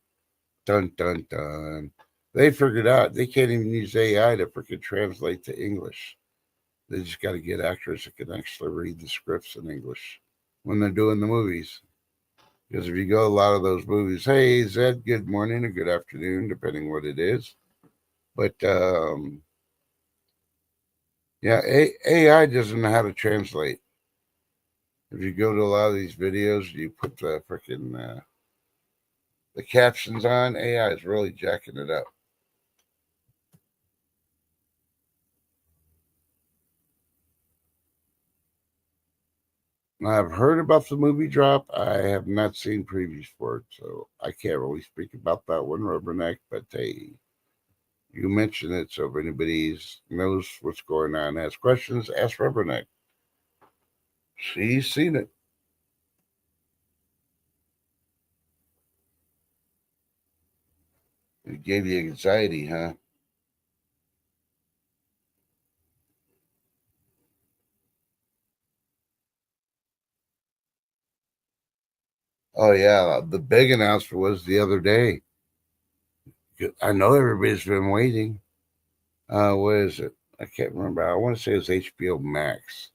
Dun, dun, dun. They figured out they can't even use AI to freaking translate to English. They just got to get actors that can actually read the scripts in English when they're doing the movies. Because if you go a lot of those movies, hey, Zed, good morning or good afternoon, depending what it is. But yeah, AI doesn't know how to translate. If you go to a lot of these videos, you put the freaking the captions on, AI is really jacking it up. I've heard about the movie drop. I have not seen previews for it, so I can't really speak about that one, Rubberneck. But hey, you mentioned it, so if anybody knows what's going on, has questions, ask Rubberneck. She's seen it. It gave you anxiety, huh? Oh yeah, the big announcement was the other day. I know everybody's been waiting. What is it? I can't remember. I want to say it's HBO Max.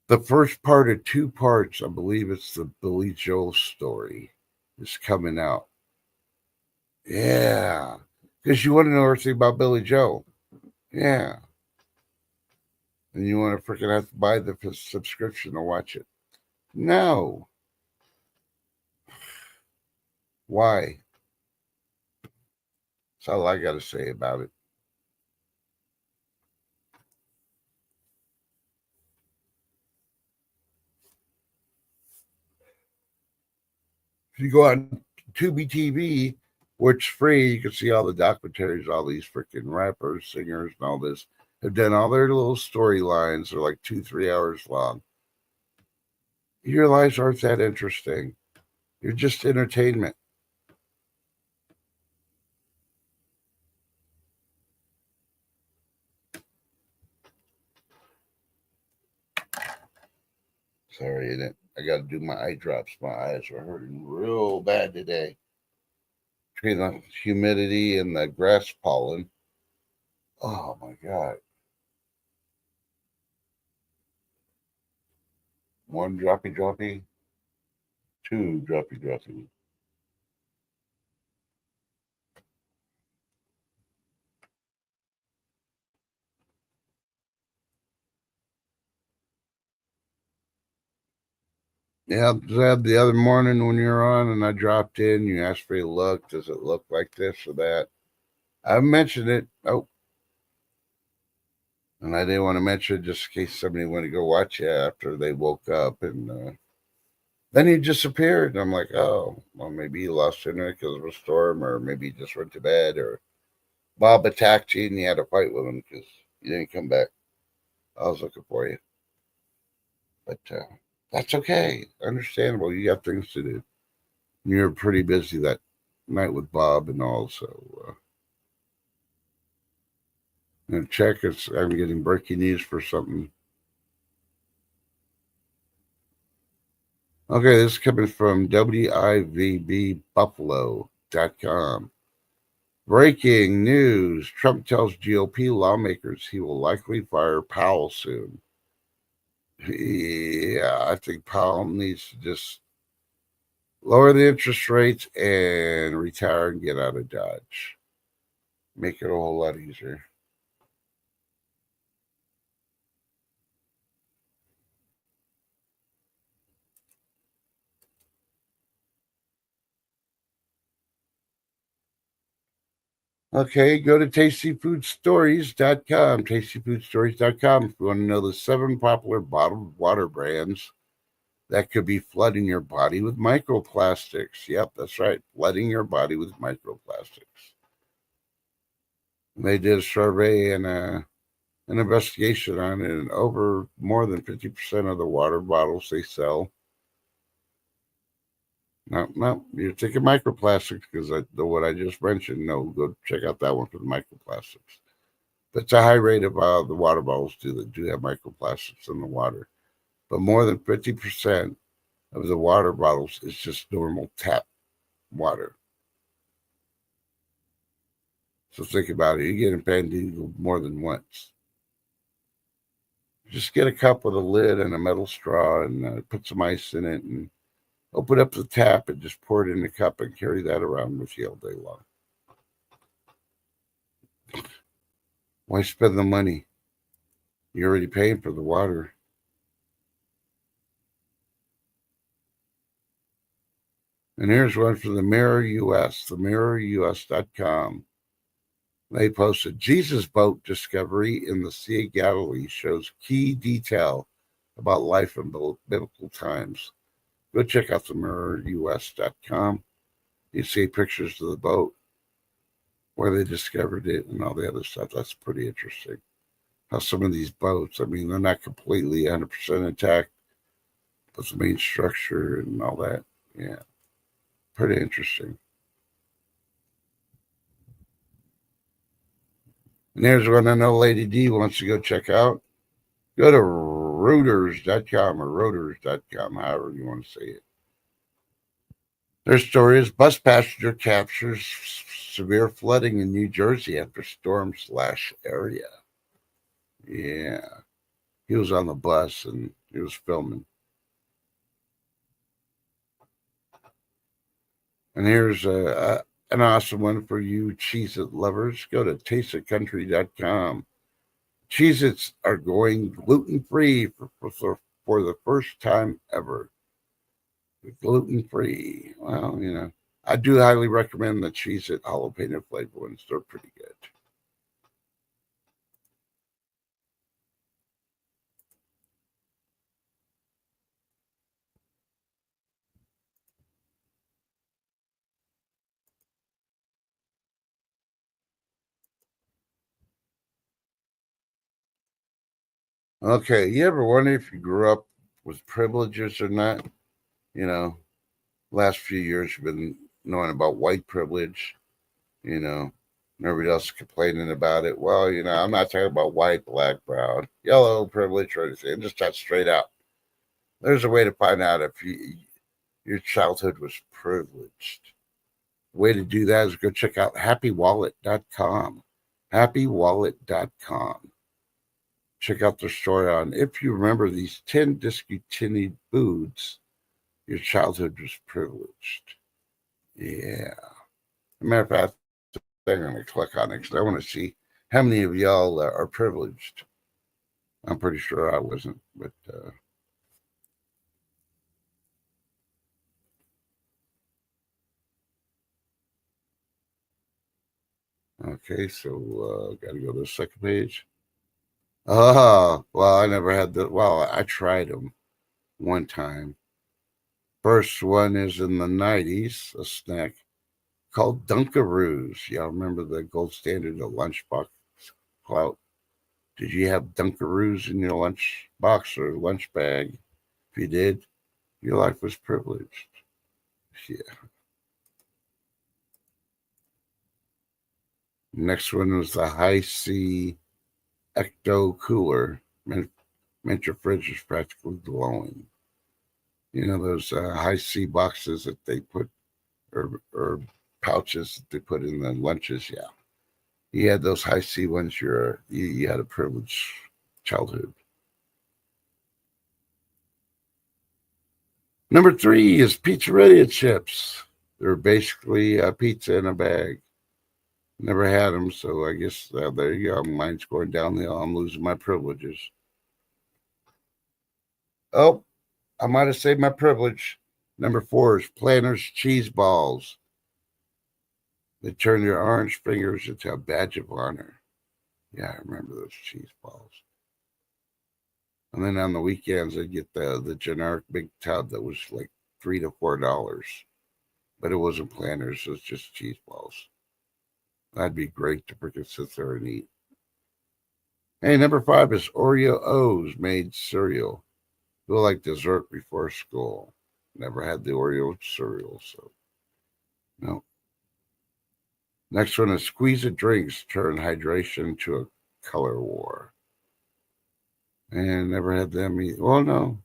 The first part of two parts, I believe it's the Billy Joel story, is coming out. Yeah, because you want to know everything about Billy Joel. Yeah, and you want to freaking have to buy the subscription to watch it. No, why? That's all I got to say about it. If you go on Tubi TV, which is free, you can see all the documentaries, all these freaking rappers, singers, and all this have done all their little storylines. They're like 2, 3 hours long. Your lives aren't that interesting. You're just entertainment. Sorry, I got to do my eye drops. My eyes are hurting real bad today. Between the humidity and the grass pollen. Oh my God. One droppy, two droppy. Yeah, Zeb, the other morning when you were on and I dropped in, you asked for a look. Does it look like this or that? I mentioned it. Oh, and I didn't want to mention it just in case somebody wanted to go watch it after they woke up. And then he disappeared. I'm like, oh, well, maybe he lost internet because of a storm, or maybe he just went to bed, or Bob attacked you and you had to fight with him because you didn't come back. I was looking for you. But that's okay. Understandable. You got things to do. You're pretty busy that night with Bob and all. So, check. I'm getting breaking news for something. Okay, this is coming from WIVBbuffalo.com. Breaking news. Trump tells GOP lawmakers he will likely fire Powell soon. Yeah, I think Powell needs to just lower the interest rates and retire and get out of Dodge. Make it a whole lot easier. Okay, go to tastyfoodstories.com, tastyfoodstories.com if you want to know the 7 popular bottled water brands that could be flooding your body with microplastics. Yep, that's right, flooding your body with microplastics. And they did a survey and an investigation on it, and over more than 50% of the water bottles they sell. No, you're taking microplastics because what I just mentioned. No, go check out that one for the microplastics. That's a high rate of the water bottles do have microplastics in the water. But more than 50% of the water bottles is just normal tap water. So think about it. You get a Pandigo more than once. Just get a cup with a lid and a metal straw and put some ice in it and open up the tap and just pour it in the cup and carry that around with you all day long. Why spend the money? You're already paying for the water. And here's one for the Mirror US, themirrorus.com. They posted Jesus boat discovery in the Sea of Galilee shows key detail about life in biblical times. Go check out themirrorus.com. You see pictures of the boat, where they discovered it, and all the other stuff. That's pretty interesting. How some of these boats, I mean, they're not completely 100% intact, but the main structure and all that. Yeah, pretty interesting. And here's one I know Lady D wants to go check out. Go to Reuters.com or Reuters.com, however you want to say it. Their story is bus passenger captures severe flooding in New Jersey after storm slash area. Yeah, he was on the bus and he was filming. And here's an awesome one for you Cheez-It lovers. Go to tasteitcountry.com. Cheez-Its are going gluten-free for the first time ever. Gluten-free. Well, I do highly recommend the Cheez-It jalapeno flavor ones. They're pretty good. Okay, you ever wonder if you grew up with privileges or not? You know, last few years you've been knowing about white privilege, you know, and everybody else complaining about it. Well, I'm not talking about white, black, brown, yellow privilege or anything. Just that straight up. There's a way to find out if your childhood was privileged. The way to do that is go check out happywallet.com. Happywallet.com. Check out their story on if you remember these 10 discontinued foods, your childhood was privileged. Yeah. As a matter of fact, I'm going to click on it because I want to see how many of y'all are privileged. I'm pretty sure I wasn't, but okay. So got to go to the second page. Oh, well, I never had the. Well, I tried them one time. First one is in the 90s, a snack called Dunkaroos. Y'all remember the gold standard of lunchbox clout? Did you have Dunkaroos in your lunch box or lunch bag? If you did, your life was privileged. Yeah. Next one was the Hi-C Ecto Cooler. Meant your fridge is practically glowing. You know those Hi-C boxes that they put, or pouches that they put in the lunches? Yeah. You had those Hi-C ones. You had a privileged childhood. Number 3 is Pizzeria chips. They're basically a pizza in a bag. Never had them, so I guess there you go. Mine's going downhill. I'm losing my privileges. Oh, I might have saved my privilege. Number 4 is Planters cheese balls. They turn your orange fingers into a badge of honor. Yeah, I remember those cheese balls. And then on the weekends, I'd get the generic big tub that was like $3 to $4, but it wasn't Planters. It was just cheese balls. That'd be great to freaking sit there and eat. Hey, number 5 is Oreo O's made cereal. Feel like dessert before school. Never had the Oreo cereal, so no. Next one is Squeeze It drinks turn hydration to a color war. And never had them either. Well, no.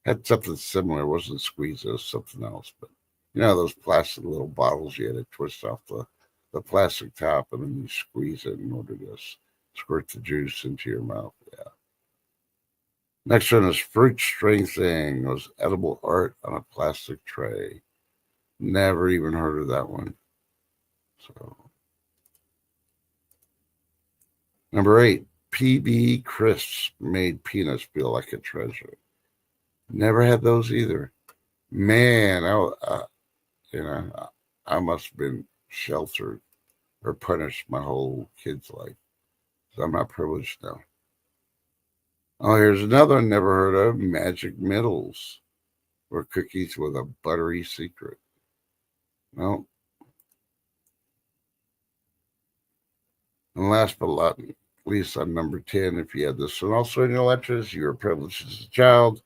Had something similar. It wasn't Squeeze, it was something else. But those plastic little bottles you had to twist off the plastic top and then you squeeze it in order to squirt the juice into your mouth. Yeah. Next one is Fruit Strengthening. It was edible art on a plastic tray. Never even heard of that one. So, number 8, PB Crisps made peanuts feel like a treasure. Never had those either. Man, I must have been sheltered or punished my whole kid's life. So I'm not privileged now. Oh, here's another one never heard of. Magic Middles, or cookies with a buttery secret. No. And last but not least, on number 10, if you had this one also in your lectures, you were privileged as a child.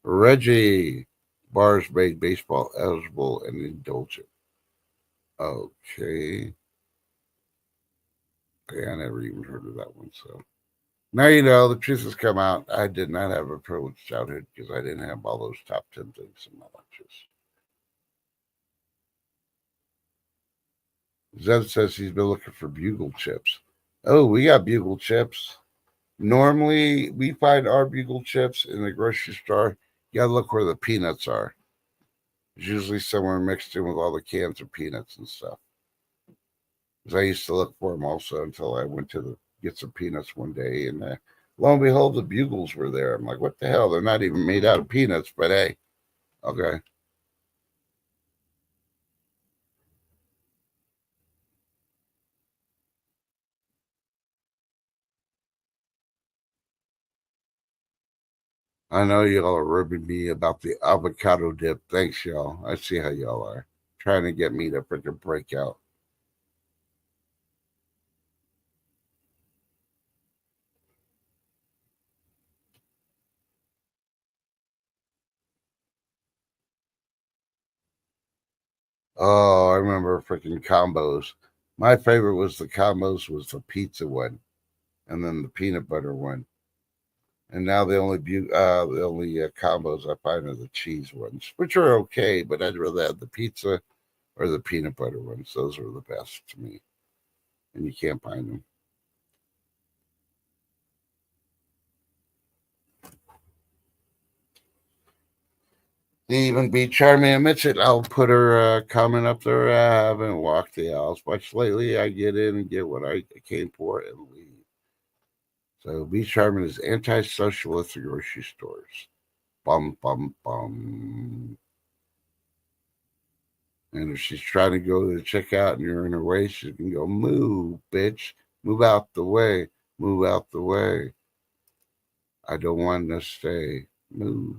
Reggie, bars made baseball eligible and indulgent. Okay. Okay, I never even heard of that one. So now you know the truth has come out. I did not have a privileged childhood because I didn't have all those top 10 things in my lectures. Zed says he's been looking for bugle chips. Oh, we got bugle chips. Normally, we find our bugle chips in the grocery store. You gotta look where the peanuts are. It's usually somewhere mixed in with all the cans of peanuts and stuff. Because I used to look for them also until I went to get some peanuts one day, and lo and behold, the bugles were there. I'm like, what the hell? They're not even made out of peanuts, but hey, okay. I know y'all are ribbing me about the avocado dip. Thanks, y'all. I see how y'all are trying to get me to freaking break out. Oh, I remember freaking combos. My favorite was the combos was the pizza one, and then the peanut butter one. And now the only combos I find are the cheese ones, which are okay, but I'd rather have the pizza or the peanut butter ones. Those are the best to me, and you can't find them. Even be charming admits it. I'll put her comment up there. I haven't walked the aisles much lately. I get in and get what I came for and leave. So be charming is antisocial at the grocery stores. Bum bum bum. And if she's trying to go to the checkout and you're in her way, she can go, move, bitch. Move out the way. Move out the way. I don't want to stay. Move.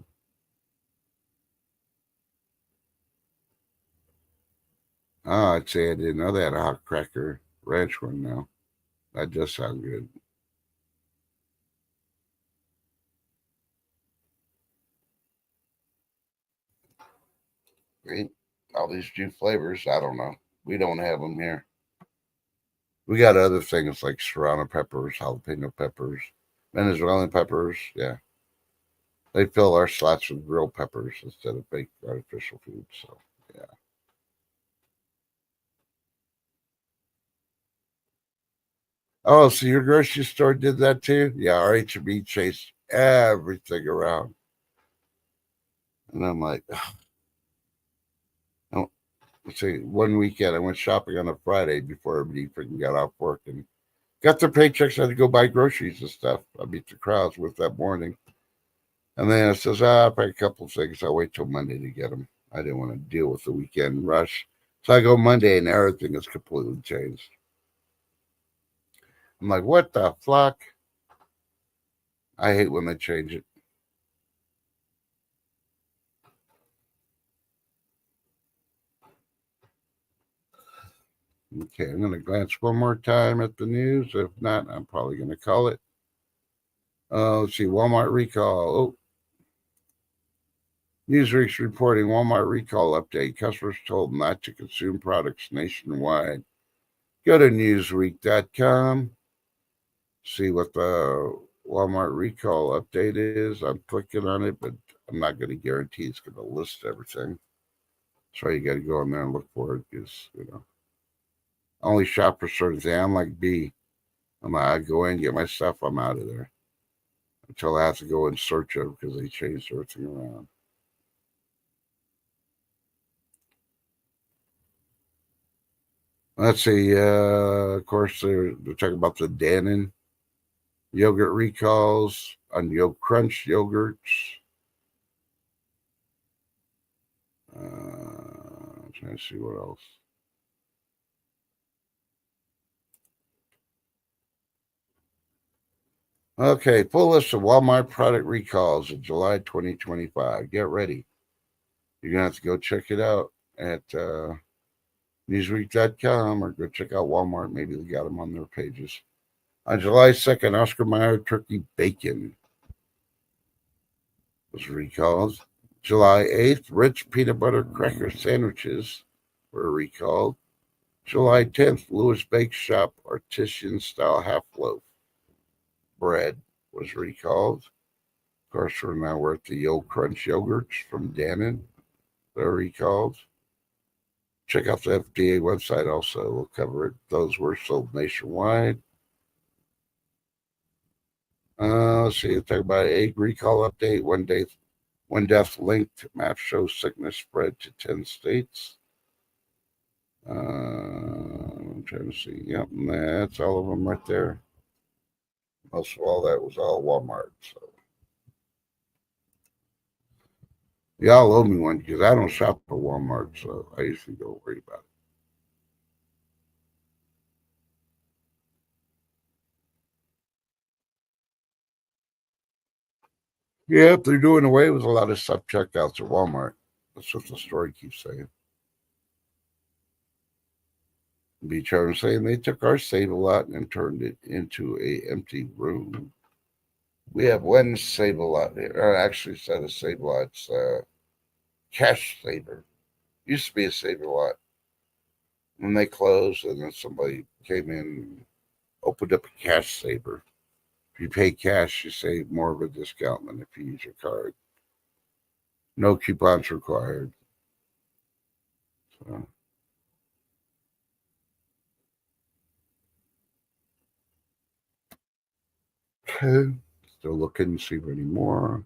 Oh, I'd say I didn't know that. A hot cracker ranch one now. That does sound good. Right? All these new flavors, I don't know. We don't have them here. We got other things like serrano peppers, jalapeno peppers, Venezuelan peppers. Yeah. They fill our slots with grilled peppers instead of baked artificial food. So, yeah. Oh, so your grocery store did that too? Yeah, our H-E-B chased everything around. And I'm like, oh, let's see, one weekend I went shopping on a Friday before everybody freaking got off work and got their paychecks. I had to go buy groceries and stuff. I beat the crowds with that morning. And then it says, I'll buy a couple of things. I'll wait till Monday to get them. I didn't want to deal with the weekend rush. So I go Monday and everything is completely changed. I'm like, what the fuck? I hate when they change it. Okay, I'm going to glance one more time at the news. If not, I'm probably going to call it. Let's see, Walmart recall. Oh, Newsweek's reporting Walmart recall update. Customers told not to consume products nationwide. Go to newsweek.com. See what the Walmart recall update is. I'm clicking on it, but I'm not going to guarantee it's going to list everything. So you got to go in there and look for it because, only shop for certain things. I'm like B. I'm like, I go in, get my stuff, I'm out of there until I have to go in search of because they changed everything around. Let's see. Of course, they're talking about the Dannon yogurt recalls on Crunch yogurts. I'm trying to see what else. Okay, full list of Walmart product recalls in July 2025. Get ready. You're going to have to go check it out at newsweek.com or go check out Walmart. Maybe they got them on their pages. On July 2nd, Oscar Mayer turkey bacon was recalled. July 8th, rich peanut butter cracker sandwiches were recalled. July 10th, Lewis Bake Shop artisan style half loaf bread was recalled. Of course, we're at the Yo Crunch yogurts from Dannon. They're recalled. Check out the FDA website also. We'll cover it. Those were sold nationwide. Let's see. Talk about egg recall update. One death linked map shows sickness spread to 10 states. I'm trying to see. Yep, that's all of them right there. Most of all that was all Walmart. So y'all owe me one because I don't shop at Walmart, so I usually don't worry about it. Yep, they're doing away with a lot of self checkouts at Walmart. That's what the story keeps saying. Beach Charter saying they took our Save a Lot and turned it into a empty room. We have one Save a Lot here, or actually, instead of Save a Lot, it's Cash Saver. Used to be a Save a Lot. when they closed, and then somebody came in and opened up a cash saver. If you pay cash, you save more of a discount than if you use your card. No coupons required. So, okay. Still looking to see if any more.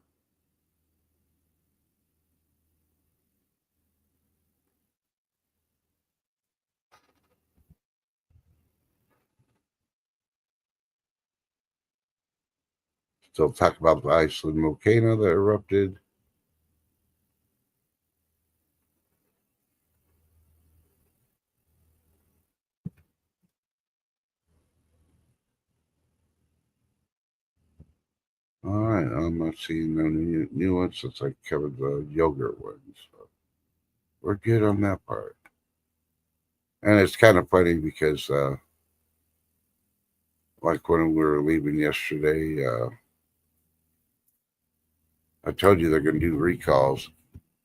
Still talk about the Iceland volcano that erupted. All right, I'm not seeing no new ones since I covered the yogurt ones. So we're good on that part. And it's kind of funny because, like when we were leaving yesterday, I told you they're going to do recalls.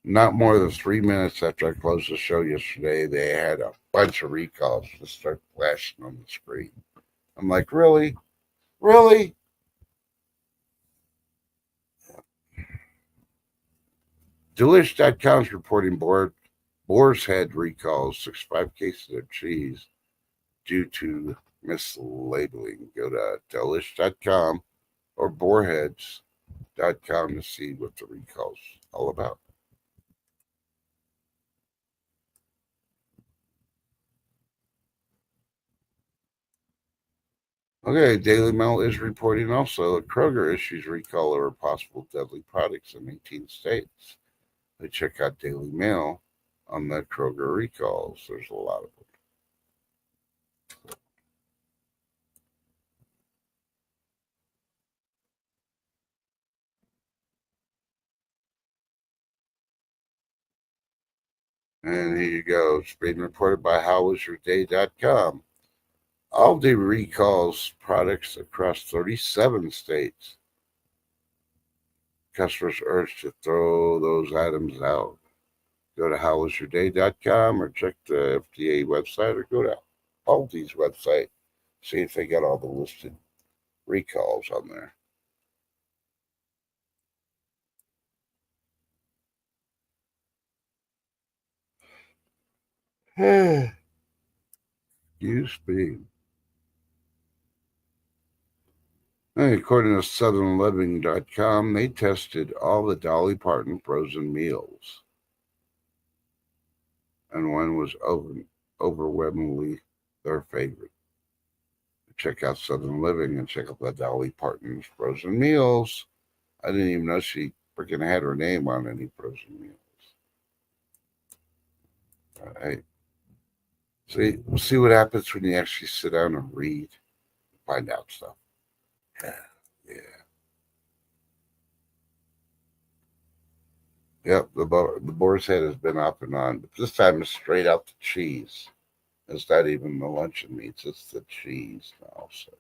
Not more than 3 minutes after I closed the show yesterday, they had a bunch of recalls just start flashing on the screen. I'm like, really? Really? Delish.com is reporting Boar's Head recalls 65 cases of cheese due to mislabeling. Go to delish.com or boarheads.com to see what the recall's all about. Okay, Daily Mail is reporting also that Kroger issues recall over possible deadly products in 18 states. They check out Daily Mail on the Kroger recalls. There's a lot of them. And here you go. It's being reported by howwasyourday.com. Aldi recalls products across 37 states. Customers urged to throw those items out. Go to howwasyourday.com or check the FDA website or go to Aldi's website. See if they got all the listed recalls on there. Excuse me. Hey, according to SouthernLiving.com, they tested all the Dolly Parton frozen meals, and one was overwhelmingly their favorite. Check out Southern Living and check out the Dolly Parton's frozen meals. I didn't even know she freaking had her name on any frozen meals. Hey, see, we'll see what happens when you actually sit down and read, find out stuff. Yeah. Yep, the boar's head has been off and on, but this time it's straight out the cheese. It's not even the luncheon meats, it's the cheese now. So.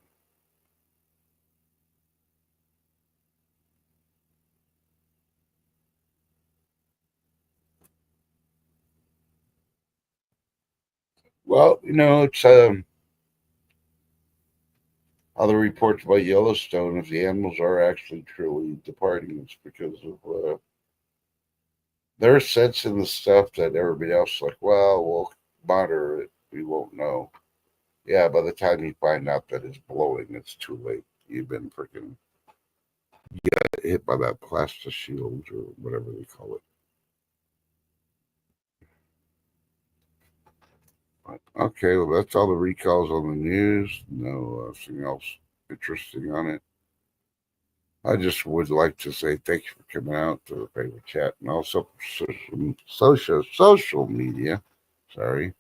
Well, it's other reports about Yellowstone. If the animals are actually truly departing, it's because of they're sensing the stuff that everybody else is like, well, we'll monitor it. We won't know. Yeah, by the time you find out that it's blowing, it's too late. You've been freaking hit by that plastic shield or whatever they call it. But, okay, well, that's all the recalls on the news. No nothing else interesting on it. I just would like to say thank you for coming out to the favorite chat and also social media. Sorry,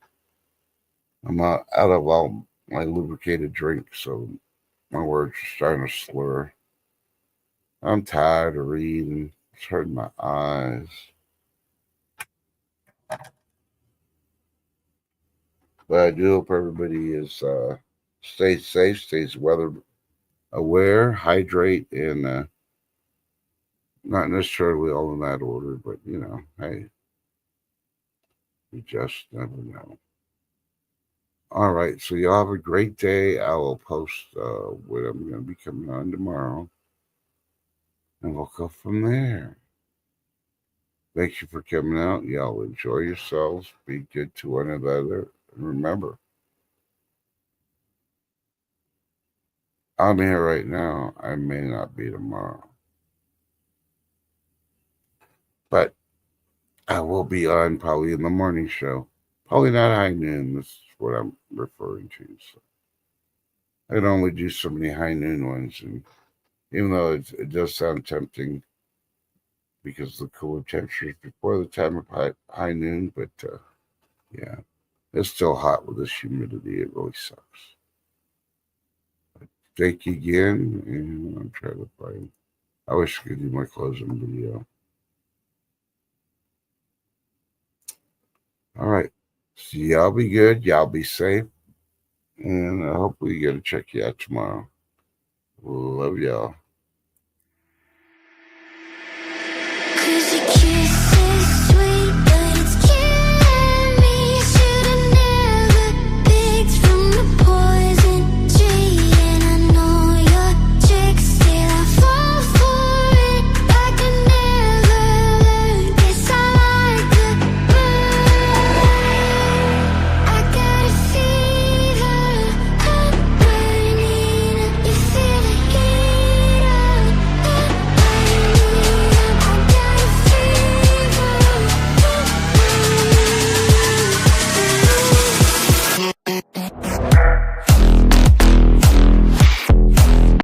I'm out of all my lubricated drink, so my words are starting to slur. I'm tired of reading. It's hurting my eyes. But I do hope everybody is stays safe, stays weather aware, hydrate, and not necessarily all in that order, but hey, you just never know. All right, so y'all have a great day. I will post what I'm going to be coming on tomorrow, and we'll go from there. Thank you for coming out. Y'all enjoy yourselves. Be good to one another. And remember, I'm here right now. I may not be tomorrow. But I will be on probably in the morning show. Probably not high noon. This is what I'm referring to. So I can only do so many high noon ones. And even though it does sound tempting because the cooler temperatures before the time of high noon, but yeah, it's still hot with this humidity. It really sucks. Thank you again, and I'm trying to find. I wish I could do my closing video. All right, so y'all be good. Y'all be safe, and I hope we get to check you out tomorrow. Love y'all.